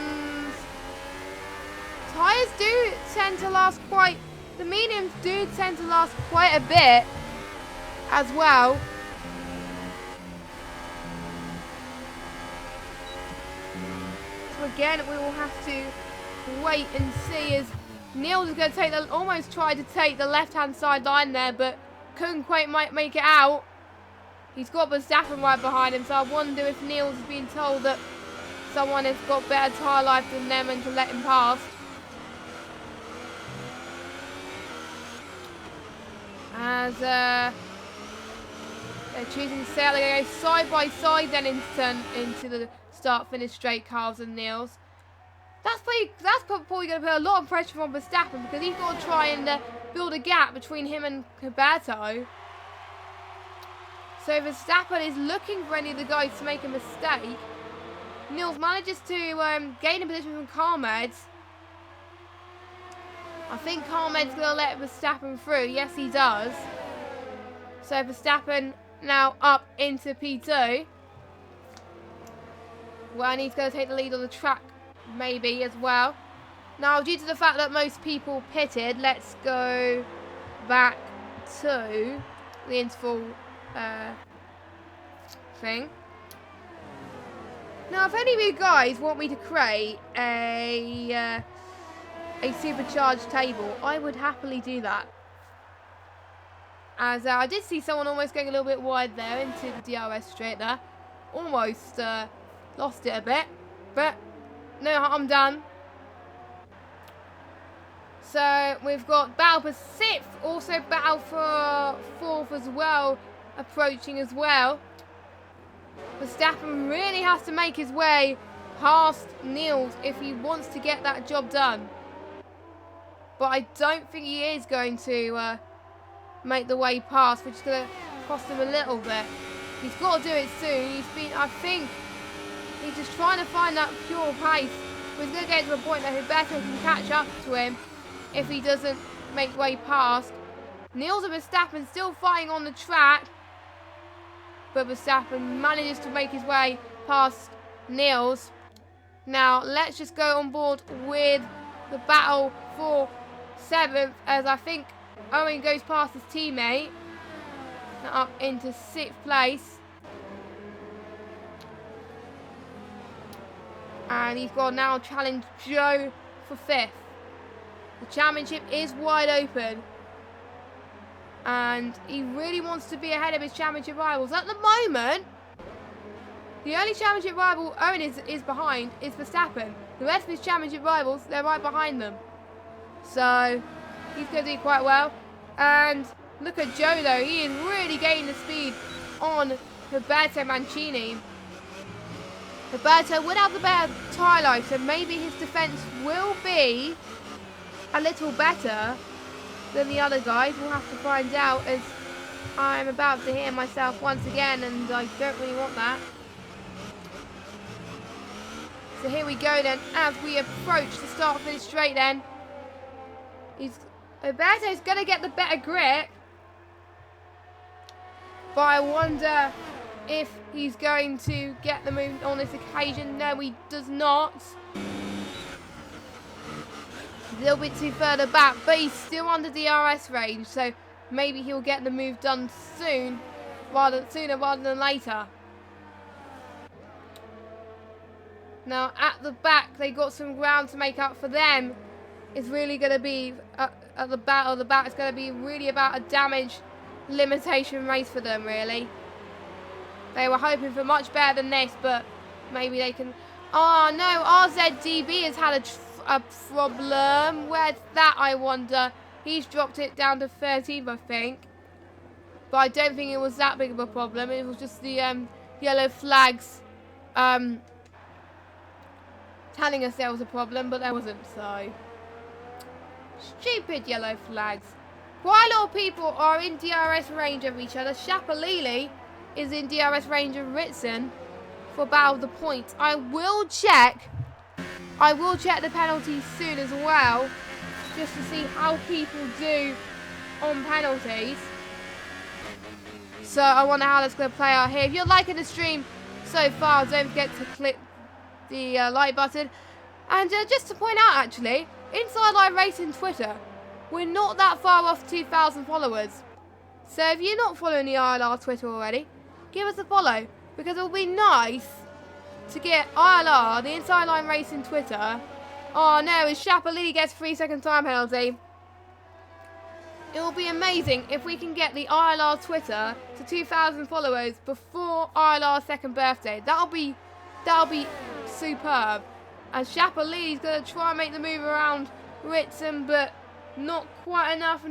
tyres do tend to last the mediums do tend to last quite a bit as well. So again, we will have to wait and see as Niels is going to almost tried to take the left-hand side line there, but couldn't quite make it out. He's got Verstappen right behind him, so I wonder if Niels is being told that someone has got better tyre life than them and to let him past. As they're choosing to stay out, they're going to go side by side then into the start-finish straight, Carls and Niels. That's probably going to put a lot of pressure on Verstappen because he's got to try and build a gap between him and Roberto. So Verstappen is looking for any of the guys to make a mistake. Niels manages to gain a position from Carmed. I think Carmed's going to let Verstappen through. Yes, he does. So Verstappen now up into P2. Well, he's going to take the lead on the track. Maybe as well. Now, due to the fact that most people pitted, let's go back to the interval thing. Now, if any of you guys want me to create a supercharged table, I would happily do that. As I did see someone almost going a little bit wide there into the DRS straight there. Almost lost it a bit, but no harm done. So we've got battle for 6th, also battle for 4th as well, approaching as well. Verstappen really has to make his way past Niels if he wants to get that job done. But I don't think he is going to make the way past, which is going to cost him a little bit. He's got to do it soon. I think he's just trying to find that pure pace. He's going to get to a point that Roberto can catch up to him if he doesn't make way past. Niels and Verstappen still fighting on the track, but Verstappen manages to make his way past Niels. Now let's just go on board with the battle for 7th, as I think Owen goes past his teammate up into 6th place. And he's got to now challenge Joe for 5th. The championship is wide open. And he really wants to be ahead of his championship rivals. At the moment, the only championship rival Owen is behind is Verstappen. The rest of his championship rivals, they're right behind them. So, he's going to do quite well. And look at Joe though. He is really gaining the speed on Roberto Mancini. Roberto would have the better tyre life, so maybe his defence will be a little better than the other guys. We'll have to find out, as I'm about to hear myself once again, and I don't really want that. So here we go then, as we approach the start finish straight then. Roberto's going to get the better grip, but I wonder if he's going to get the move on this occasion. No, he does not. A little bit too further back, but he's still under DRS range, so maybe he'll get the move done sooner rather than later. Now at the back, they got some ground to make up for them. It's really going to be at the back of the back. It's going to be really about a damage limitation race for them. Really, they were hoping for much better than this, but maybe they can. Oh no, RZDB has had a problem. Where's that, I wonder? He's dropped it down to 13th, I think. But I don't think it was that big of a problem. It was just the yellow flags telling us there was a problem, but there wasn't, so. Stupid yellow flags. Quite a lot of people are in DRS range of each other. Shapalili is in DRS range of Ritson for battle of the points. I will check the penalties soon as well, just to see how people do on penalties. So I wonder how that's going to play out here. If you're liking the stream so far, don't forget to click the like button. And just to point out, actually, Inside Live Racing Twitter, we're not that far off 2,000 followers. So if you're not following the ILR Twitter already, give us a follow, because it will be nice to get ILR, the Inside Line Racing Twitter. Oh no, as Shapalili gets 3-second time penalty. It will be amazing if we can get the ILR Twitter to 2,000 followers before ILR's second birthday. That'll be superb. And Shapalili's going to try and make the move around Ritson, but not quite enough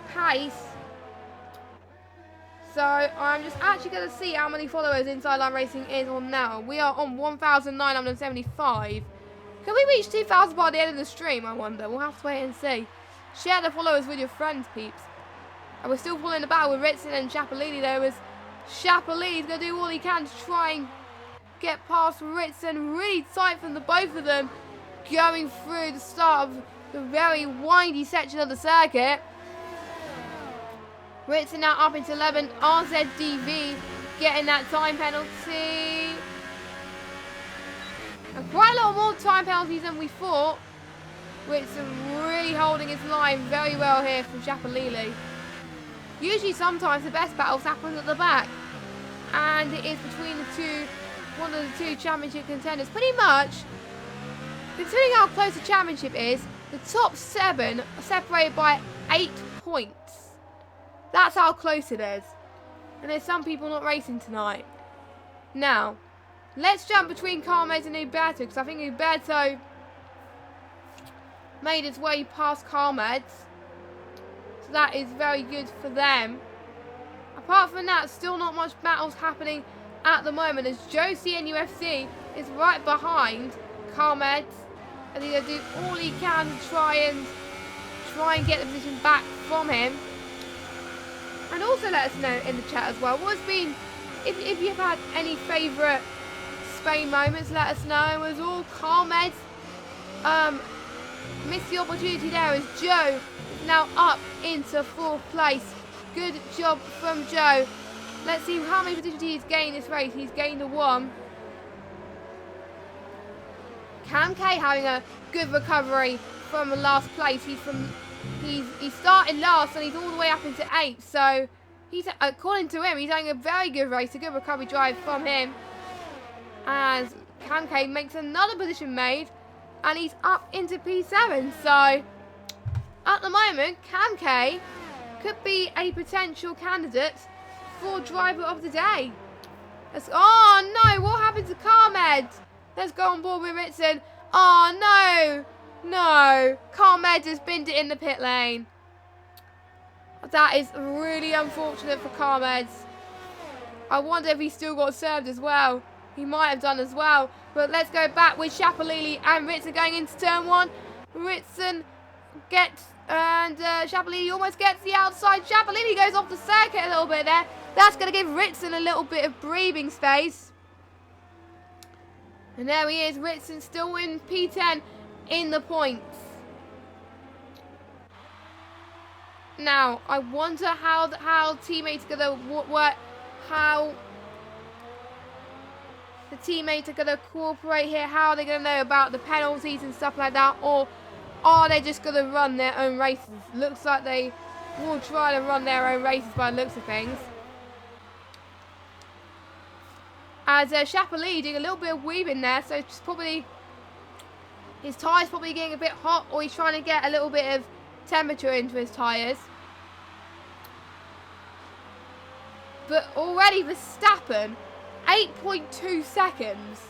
pace. So I'm just actually going to see how many followers Inside Line Racing is on now. We are on 1,975. Can we reach 2,000 by the end of the stream, I wonder? We'll have to wait and see. Share the followers with your friends, peeps. And we're still following the battle with Ritson and Shapalili, though, as Shapalili's going to do all he can to try and get past Ritson. Really tight from the both of them, going through the start of the very windy section of the circuit. Ritson now up into 11. RZDV getting that time penalty. And quite a lot more time penalties than we thought. Ritson really holding his line very well here from Shapalili. Usually sometimes the best battles happen at the back. And it is between one of the two championship contenders. Pretty much, considering how close the championship is, the top 7 are separated by 8 points. That's how close it is. And there's some people not racing tonight. Now, let's jump between Carmez and Uberto, because I think Uberto made its way past Carmez. So that is very good for them. Apart from that, still not much battles happening at the moment, as Josie and UFC is right behind Carmez. And he's going to do all he can to try and get the position back from him. And also let us know in the chat as well, what's been, if you've had any favourite Spain moments, let us know. As all Carmez missed the opportunity there, as Joe is now up into 4th place. Good job from Joe. Let's see how many positions he's gained this race. He's gained a 1. Cam K having a good recovery from last place. He started last and he's all the way up into 8th. So he's, according to him, he's having a very good race, a good recovery drive from him. As Cam K makes another position made, and he's up into P7. So at the moment, Cam K could be a potential candidate for driver of the day. Oh no, what happened to Carmed? Let's go on board with Ritson. Oh no, Carmed has binned it in the pit lane. That is really unfortunate for Carmed. I wonder if he still got served as well. He might have done as well. But let's go back with Shapalili and Ritson going into turn 1. Ritson gets, and Shapalili almost gets the outside. Shapalili goes off the circuit a little bit there. That's going to give Ritson a little bit of breathing space. And there he is, Ritson still in P10 in the points. Now, I wonder how teammates are going to work, how the teammates are going to cooperate here, how are they going to know about the penalties and stuff like that, or are they just going to run their own races? Looks like they will try to run their own races by the looks of things. As Chapelet doing a little bit of weaving there, so it's probably his tyres probably getting a bit hot, or he's trying to get a little bit of temperature into his tyres. But already Verstappen, 8.2 seconds.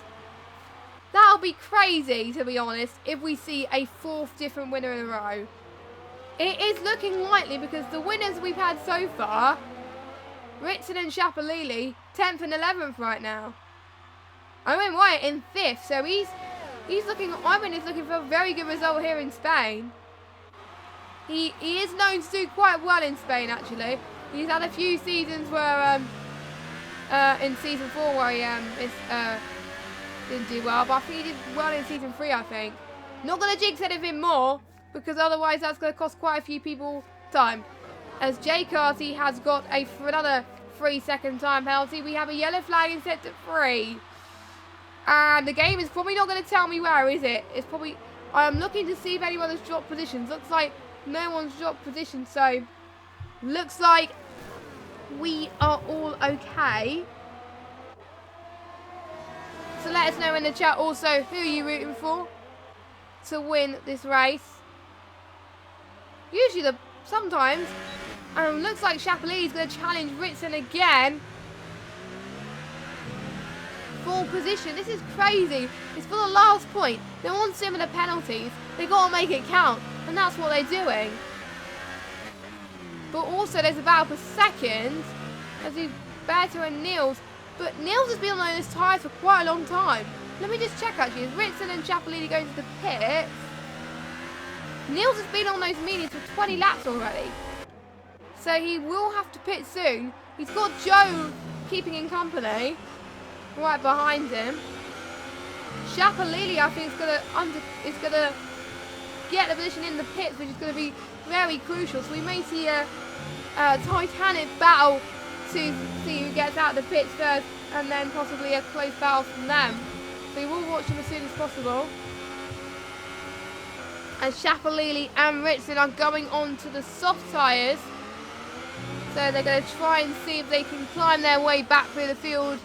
That'll be crazy, to be honest, if we see a fourth different winner in a row. It is looking likely because the winners we've had so far, Ritson and Chapelet, 10th and 11th right now. Owen Wyatt in 5th, so Owen is looking for a very good result here in Spain. He is known to do quite well in Spain, actually. He's had a few seasons where, in season 4 where he didn't do well, but I think he did well in season 3, I think. Not going to jinx anything more, because otherwise that's going to cost quite a few people time. As Jay Carty has got for another 3-second time penalty, we have a yellow flag instead of 3. And the game is probably not going to tell me where, is it? It's probably... I'm looking to see if anyone has dropped positions. Looks like no one's dropped positions, so... Looks like we are all okay. So let us know in the chat also who you're rooting for to win this race. Usually, sometimes, looks like Chapelet is going to challenge Ritson again. Full position. This is crazy. It's for the last point. They're on similar penalties. They've got to make it count, and that's what they're doing. But also, there's a battle for second as we Berto and Niels. But Niels has been on those tyres for quite a long time. Let me just check, actually. Is Ritson and Chapelet going to the pits? Niels has been on those mediums for 20 laps already. So he will have to pit soon. He's got Joe keeping him company right behind him. Chapelet, I think, is gonna get the position in the pits, which is going to be very crucial. So we may see a titanic battle to see who gets out of the pits first, and then possibly a close battle from them. So we will watch them as soon as possible. And Chapelet and Ritson are going on to the soft tyres. So they're going to try and see if they can climb their way back through the field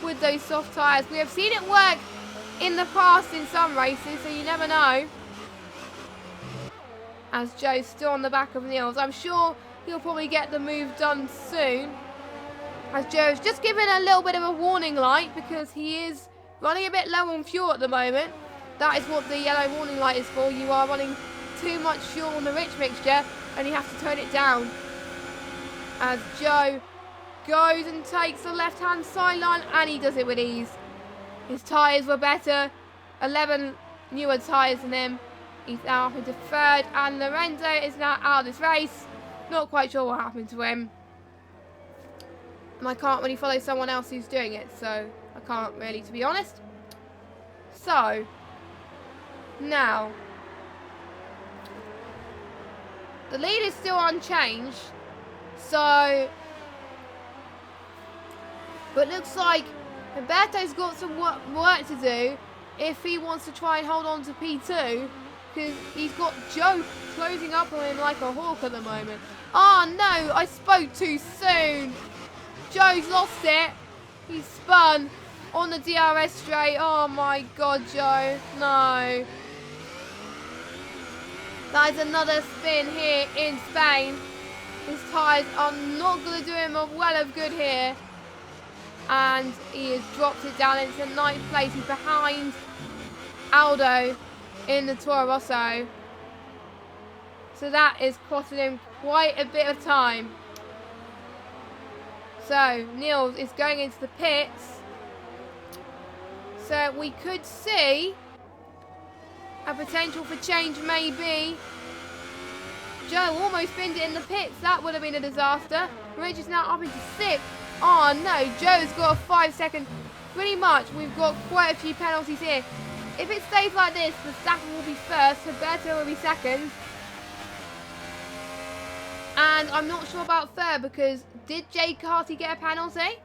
with those soft tyres. We have seen it work in the past in some races, so you never know. As Joe's still on the back of Niels. I'm sure he'll probably get the move done soon. As Joe's just given a little bit of a warning light because he is running a bit low on fuel at the moment. That is what the yellow warning light is for. You are running too much fuel on the rich mixture and you have to tone it down. As Joe goes and takes the left-hand sideline, and he does it with ease. His tyres were better. 11 newer tyres than him. He's now up into third, and Lorenzo is now out of this race. Not quite sure what happened to him. And I can't really follow someone else who's doing it, so I can't really, to be honest. So, now, the lead is still unchanged. So, but looks like Humberto's got some work to do if he wants to try and hold on to P2, because he's got Joe closing up on him like a hawk at the moment. Oh no, I spoke too soon. Joe's lost it. He's spun on the DRS straight. Oh my god, Joe. No. That is another spin here in Spain. His tyres are not going to do him a well of good here. And he has dropped it down into 9th place. He's behind Aldo in the Toro Rosso. So that is costing him quite a bit of time. So Niels is going into the pits. So we could see a potential for change maybe. Joe almost pinned it in the pits. That would have been a disaster. Rich is now up into 6th. Oh no, Joe's got a 5-second. Pretty much, we've got quite a few penalties here. If it stays like this, Verstappen will be first, Humberto will be second. And I'm not sure about third because did Jay Carty get a penalty?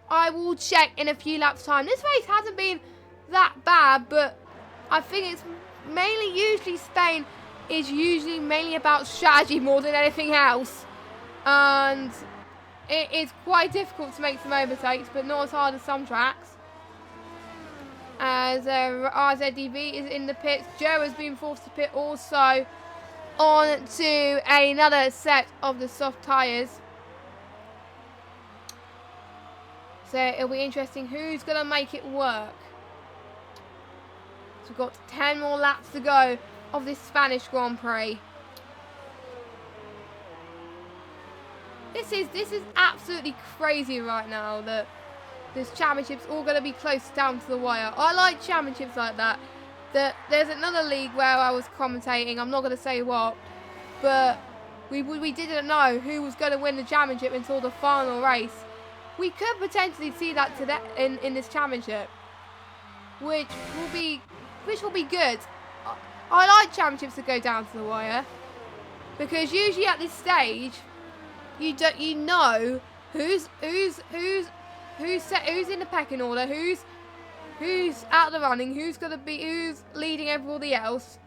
I will check in a few laps' time. This race hasn't been that bad, but I think it's usually Spain is usually mainly about strategy more than anything else. And it is quite difficult to make some overtakes, but not as hard as some tracks. as RZDV is in the pits. Joe has been forced to pit also on to another set of the soft tyres. So it'll be interesting who's going to make it work. So we've got 10 more laps to go of this Spanish Grand Prix. This is absolutely crazy right now that this championship's all going to be close down to the wire. I like championships like that. There's another league where I was commentating, I'm not going to say what, but we didn't know who was going to win the championship until the final race. We could potentially see that today in this championship, which will be good. I like championships that go down to the wire because usually at this stage, you know who's in the pecking order, who's out of the running, who's leading everybody else,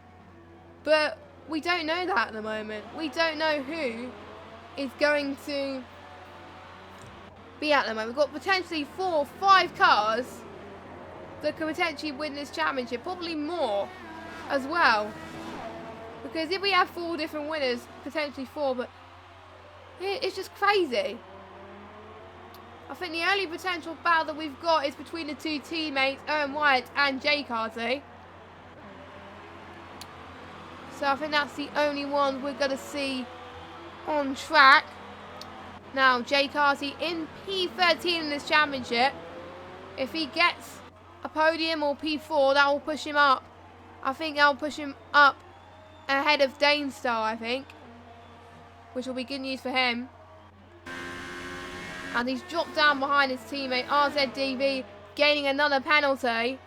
but we don't know that at the moment. We don't know who is going to be at the moment. We've got potentially 4 or 5 cars that could potentially win this championship, probably more as well. Because if we have 4 different winners, potentially 4, but it's just crazy. I think the only potential battle that we've got is between the 2 teammates, Owen Wyatt and Jay Carty. So I think that's the only one we're going to see on track. Now, Jay Carty in P13 in this championship. If he gets a podium or P4, that will push him up. I think that will push him up ahead of Danestar, I think. Which will be good news for him. And he's dropped down behind his teammate, RZDV, gaining another penalty.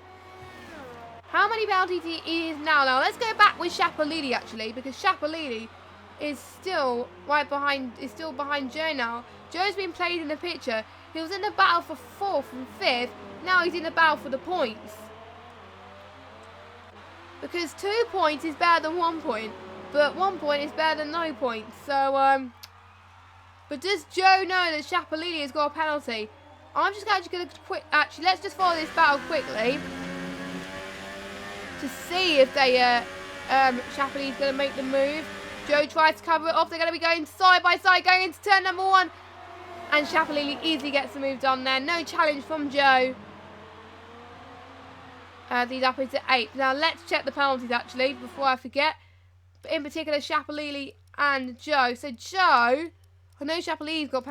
How many penalties he is now? Now, let's go back with Shapalili, actually, because Shapalili is still behind Joe now. Joe's been played in the picture. He was in the battle for 4th and 5th. Now he's in the battle for the points. Because 2 points is better than 1 point. But 1 point is better than no points. So, but does Joe know that Shapalili has got a penalty? I'm just actually going to actually, let's just follow this battle quickly. To see if Shapalili's going to make the move. Joe tries to cover it off. They're going to be going side by side, going into turn number 1. And Shapalili easily gets the move done there. No challenge from Joe. He's up into 8th. Now let's check the penalties actually, before I forget. But in particular, Shapalili and Joe. So Joe, I know Shapalili's got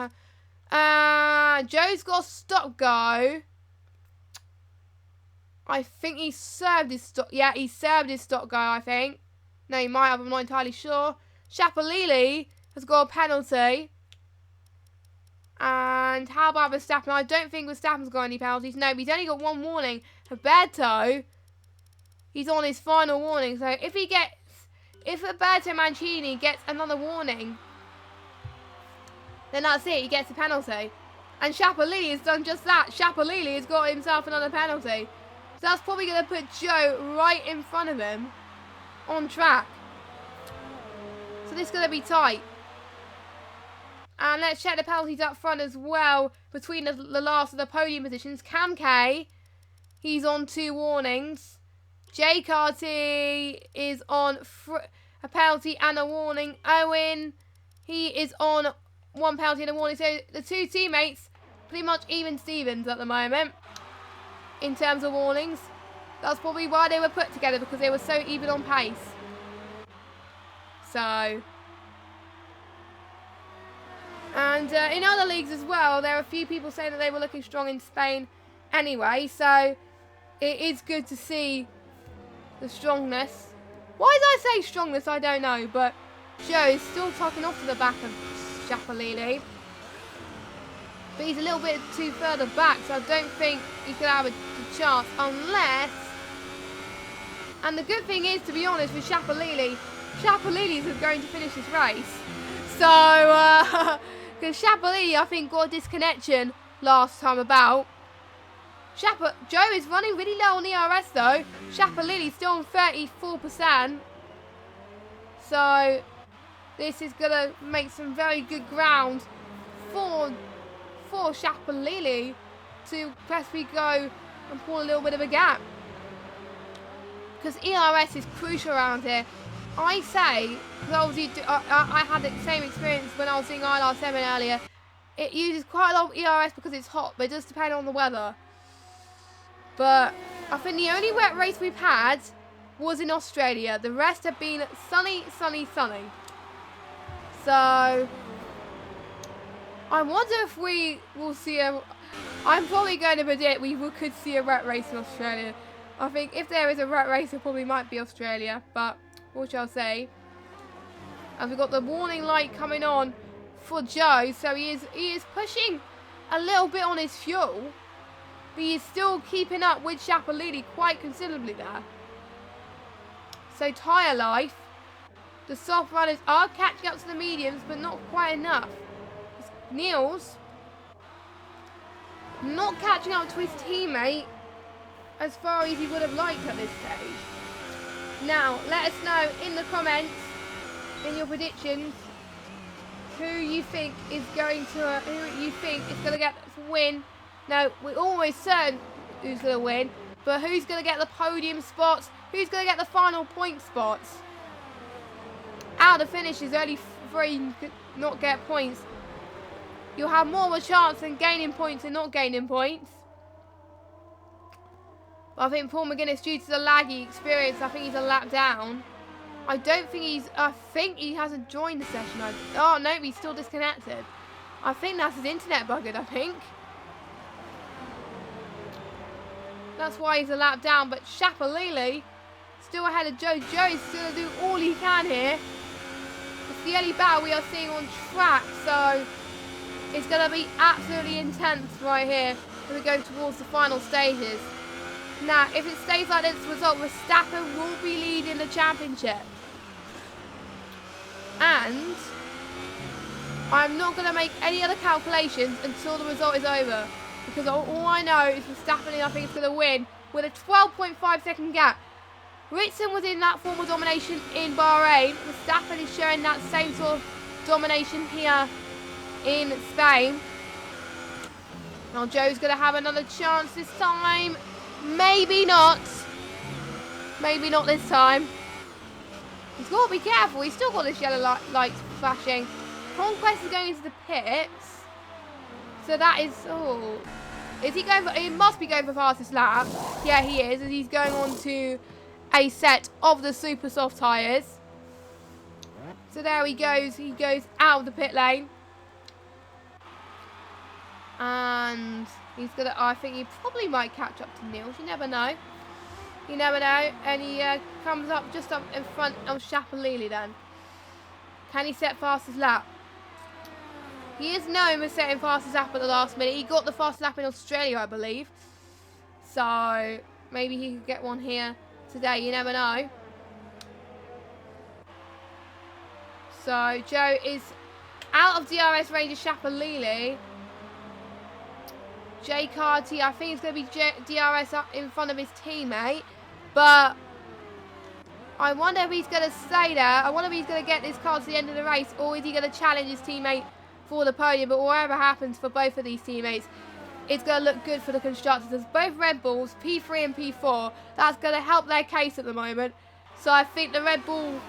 Joe's got a stop go. I think he served his stop. Yeah, he served his stop go, I think. No, he might have, I'm not entirely sure. Shapalili has got a penalty. And how about Verstappen? I don't think Verstappen's got any penalties. No, but he's only got 1 warning. Roberto, he's on his final warning. So if Roberto Mancini gets another warning, then that's it. He gets a penalty. And Shapalili has done just that. Shapalili has got himself another penalty. So that's probably going to put Joe right in front of him on track. So this is going to be tight. And let's check the penalties up front as well between the last of the podium positions. Cam K, he's on 2 warnings. Jay Carty is on a penalty and a warning. Owen, he is on 1 penalty and a warning. So the 2 teammates, pretty much even Stevens at the moment in terms of warnings. That's probably why they were put together, because they were so even on pace. So, and in other leagues as well, there are a few people saying that they were looking strong in Spain anyway. So it is good to see the strongness. Why did I say strongness? I don't know. But Joe is still tucking off to the back of Shapalili. But he's a little bit too further back, so I don't think he could have a chance unless... And the good thing is, to be honest, with Shapalili is going to finish this race. So, because Shapalili, I think, got a disconnection last time about. Joe is running really low on ERS though. Shapalili still on 34%. So, this is going to make some very good ground for Shapalili to possibly go and pull a little bit of a gap. because ERS is crucial around here. I say, because obviously I had the same experience when I was doing ILR7 earlier. It uses quite a lot of ERS because it's hot, but it does depend on the weather. But I think the only wet race we've had was in Australia. The rest have been sunny, sunny, sunny. So I wonder if we will see a... I'm probably going to predict we could see a wet race in Australia. I think if there is a wet race, it probably might be Australia, but what shall I say? And we've got the warning light coming on for Joe, so he is pushing a little bit on his fuel, but he is still keeping up with Chapalili quite considerably there. So tyre life, the soft runners are catching up to the mediums, but not quite enough. Niels not catching up to his teammate as far as he would have liked at this stage. Now, let us know in the comments, in your predictions, who you think is going to get the win. Now, we're always certain who's going to win, but who's going to get the podium spots? Who's going to get the final point spots? Out of the finishes, only 3 could not get points. You'll have more of a chance than gaining points and not gaining points. But I think Paul McGuinness, due to the laggy experience, I think he's a lap down. I think he hasn't joined the session. Oh no, he's still disconnected. I think that's his internet buggered, I think. That's why he's a lap down, but Chapalili still ahead of Joe. Joe's still going to do all he can here. It's the only battle we are seeing on track, so it's going to be absolutely intense right here as we go towards the final stages. Now, if it stays like this result, Verstappen will be leading the championship. And I'm not going to make any other calculations until the result is over. Because all I know is Verstappen, I think, is going to win with a 12.5 second gap. Ritson was in that form of domination in Bahrain. Verstappen is showing that same sort of domination here in Spain. Now Joe's going to have another chance this time. Maybe not. Maybe not this time. He's got to be careful. He's still got this yellow light flashing. Conquest is going into the pits. So that is... Oh. Is he going for... He must be going for fastest lap. Yeah, he is. As he's going on to a set of the super soft tyres. So there he goes. He goes out of the pit lane. And he's going to... I think he probably might catch up to Niels. You never know. You never know. And he comes up just up in front of Chapalili then. Can he set fastest lap? He is known for setting fastest lap at the last minute. He got the fastest lap in Australia, I believe. So maybe he could get one here today. You never know. So Joe is out of DRS range of Chapalili. JKT, I think it's going to be DRS up in front of his teammate. But I wonder if he's going to stay there. I wonder if he's going to get this car to the end of the race. Or is he going to challenge his teammate for the podium? But whatever happens for both of these teammates, it's going to look good for the constructors. There's both Red Bulls, P3 and P4. That's going to help their case at the moment. So I think the Red Bull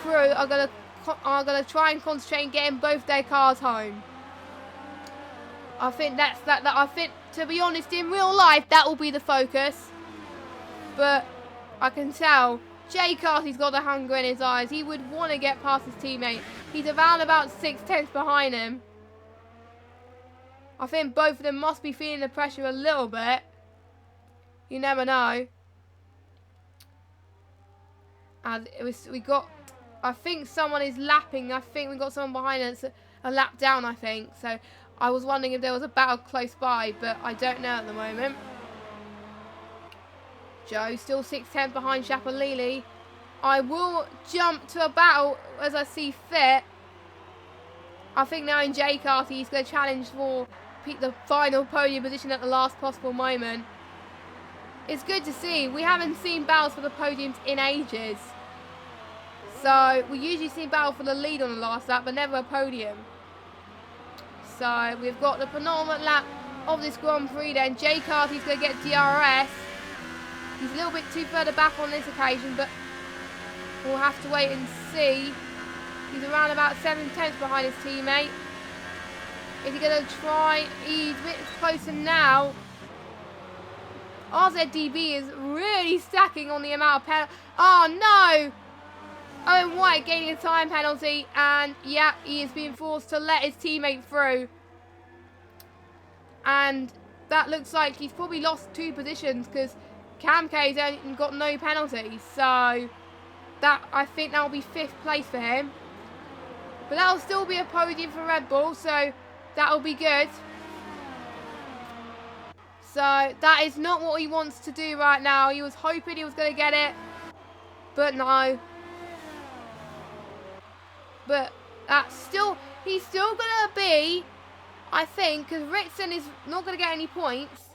crew are going to try and concentrate on getting both their cars home. I think I think, to be honest, in real life, that will be the focus. But I can tell Jay Carty's got the hunger in his eyes. He would want to get past his teammate. He's around about 6/10 behind him. I think both of them must be feeling the pressure a little bit. You never know. And we got, I think someone is lapping. I think we got someone behind us, a lap down, I think. So I was wondering if there was a battle close by, but I don't know at the moment. Joe still 6/10 behind Chapalili. I will jump to a battle as I see fit. I think now in Jay Carty, he's going to challenge for the final podium position at the last possible moment. It's good to see. We haven't seen battles for the podiums in ages. So we usually see battle for the lead on the last lap, but never a podium. So we've got the penultimate lap of this Grand Prix then. Jay Carty's going to get DRS. He's a little bit too further back on this occasion, but we'll have to wait and see. He's around about 7/10 behind his teammate. Is he going to try? He's a bit closer now. RZDB is really stacking on the amount of penalty. Oh no! Owen White gaining a time penalty, and yeah, he is being forced to let his teammate through. And that looks like he's probably lost 2 positions because Camke's only got no penalties. So that, I think that will be 5th place for him. But that will still be a podium for Red Bull, so that will be good. So that is not what he wants to do right now. He was hoping he was going to get it, but no. But that's still, he's still going to be, I think, because Ritson is not going to get any points.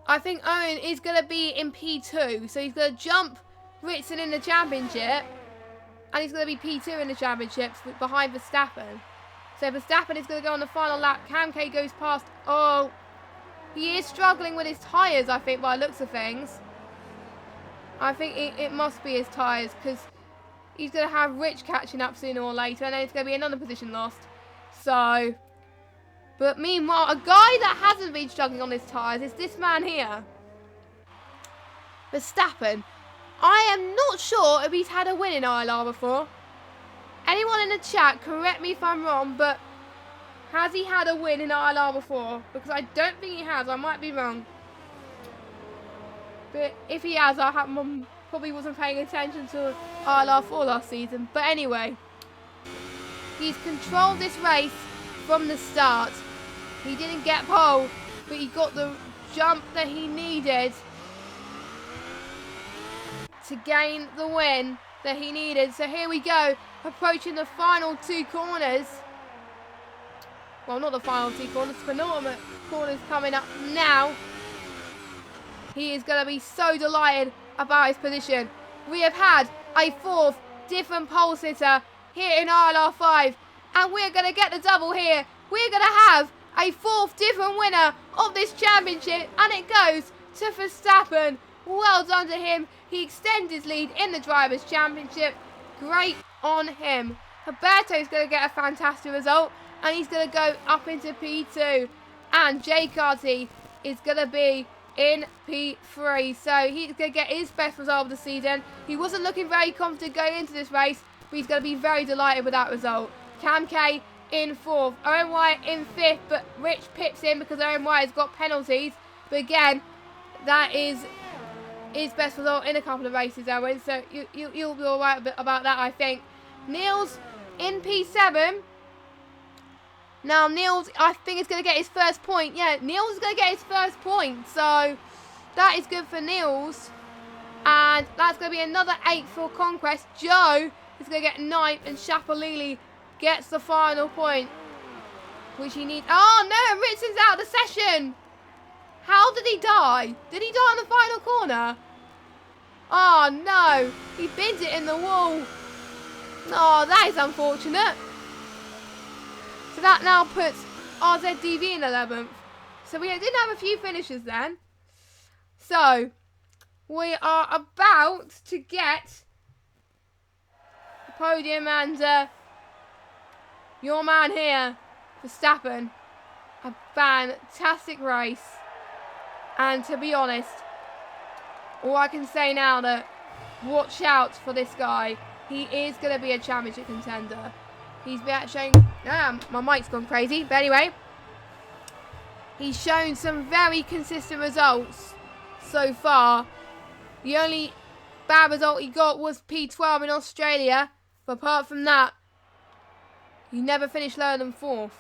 I think Owen is going to be in P2, so he's going to jump Ritson in the championship, and he's going to be P2 in the championships behind Verstappen. So Verstappen is going to go on the final lap. Camke goes past. Oh, he is struggling with his tyres, I think, by the looks of things. I think it must be his tyres, because he's going to have Rich catching up sooner or later, and then it's going to be another position lost. So, but meanwhile, a guy that hasn't been struggling on his tyres is this man here, Verstappen. I am not sure if he's had a win in ILR before. Anyone in the chat, correct me if I'm wrong, but has he had a win in ILR before? Because I don't think he has. I might be wrong. But if he has, I probably wasn't paying attention to ILR4 last season. But anyway, he's controlled this race from the start. He didn't get pole, but he got the jump that he needed to gain the win that he needed. So here we go, approaching the final 2 corners. Well, not the final 2 corners, penultimate corners coming up now. He is going to be so delighted about his position. We have had a 4th different pole sitter here in ILR5, and we're going to get the double here. We're going to have a 4th different winner of this championship, and it goes to Verstappen. Well done to him. He extends his lead in the Drivers' Championship. Great on him. Roberto is going to get a fantastic result, and he's going to go up into P2. And Jay Carty is going to be in P3. So he's going to get his best result of the season. He wasn't looking very confident going into this race, but he's going to be very delighted with that result. Cam K in 4th. Owen White in 5th, but Rich pips in because Owen White has got penalties. But again, that is his best result in a couple of races, Owen. So you'll be all right about that, I think. Niels in P7. Now, Niels, I think, is going to get his first point. Yeah, Niels is going to get his first point. So that is good for Niels. And that's going to be another 8th for Conquest. Joe is going to get 9th, and Shapalili gets the final point, which he needs. Oh, no, Ritson's out of the session. How did he die? Did he die on the final corner? Oh, no. He binned it in the wall. Oh, that is unfortunate. So that now puts RZDV in 11th. So we did have a few finishes then. So we are about to get the podium, and your man here, Verstappen, a fantastic race. And to be honest, all I can say now that watch out for this guy. He is going to be a championship contender. He's been showing... my mic's gone crazy. But anyway, he's shown some very consistent results so far. The only bad result he got was P12 in Australia. But apart from that, he never finished lower than 4th.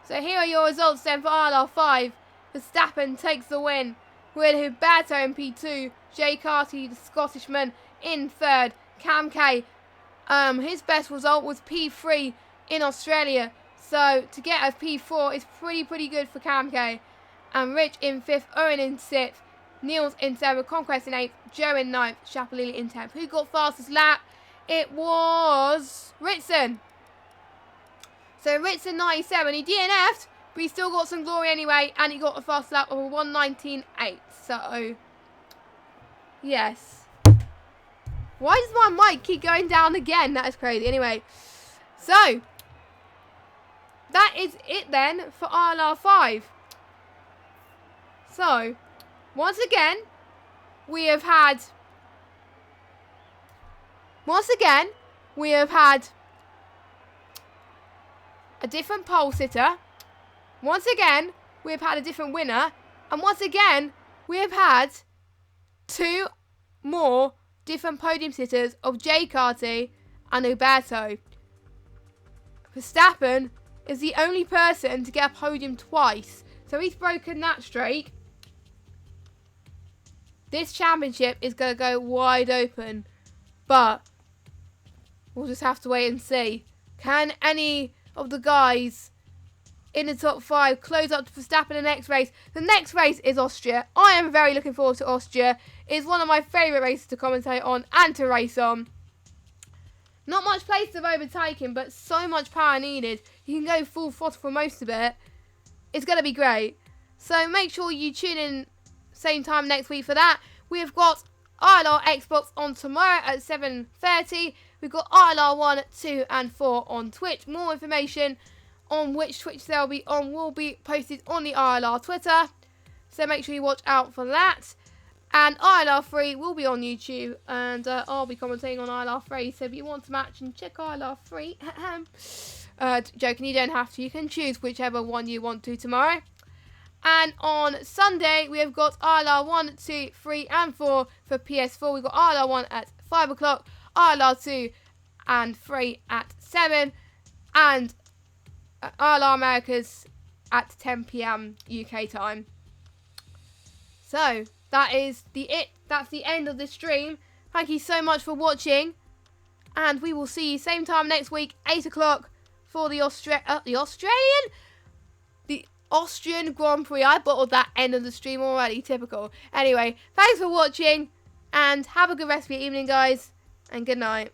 So here are your results then for ILR5. Verstappen takes the win with Huberto in P2. Jay Carty, the Scottishman, in 3rd. Cam K, his best result was P3 in Australia. So to get a P4 is pretty good for Cam K. And Rich in 5th, Owen in 6th, Niels in 7th, Conquest in 8th, Joe in 9th, Shapalili in 10th. Who got fastest lap? It was Ritson. So Ritson 97, he DNF'd, but he still got some glory anyway, and he got a fast lap of a 1:19.8. So Yes. Why does my mic keep going down again? That is crazy. Anyway, so that is it then for ILR5. So, once again, we have had a different pole sitter. Once again, we have had a different winner. And once again, we have had 2 more different podium sitters of Jay Carty and Alberto. Verstappen is the only person to get a podium twice. So he's broken that streak. This championship is going to go wide open. But we'll just have to wait and see. Can any of the guys in the top 5 close up to Verstappen in the next race? The next race is Austria. I am very looking forward to Austria. It's one of my favourite races to commentate on and to race on. Not much place of overtaking, but so much power needed. You can go full throttle for most of it. It's going to be great. So make sure you tune in same time next week for that. We have got ILR Xbox on tomorrow at 7:30. We've got ILR 1, 2 and 4 on Twitch. More information on which Twitch they'll be on will be posted on the ILR Twitter. So make sure you watch out for that. And ILR3 will be on YouTube, and I'll be commentating on ILR3. So if you want to match and check ILR3, joking, you don't have to. You can choose whichever one you want to tomorrow. And on Sunday, we have got ILR 1, 2, 3 and 4 for PS4. We've got ILR 1 at 5 o'clock, ILR 2 and 3 at 7, and ILR Americas at 10 PM UK time. So that is that's the end of the stream. Thank you so much for watching, and we will see you same time next week, 8 o'clock for the Austrian Grand Prix. I bottled that end of the stream already, typical. Anyway, thanks for watching, and have a good rest of your evening, guys, and good night.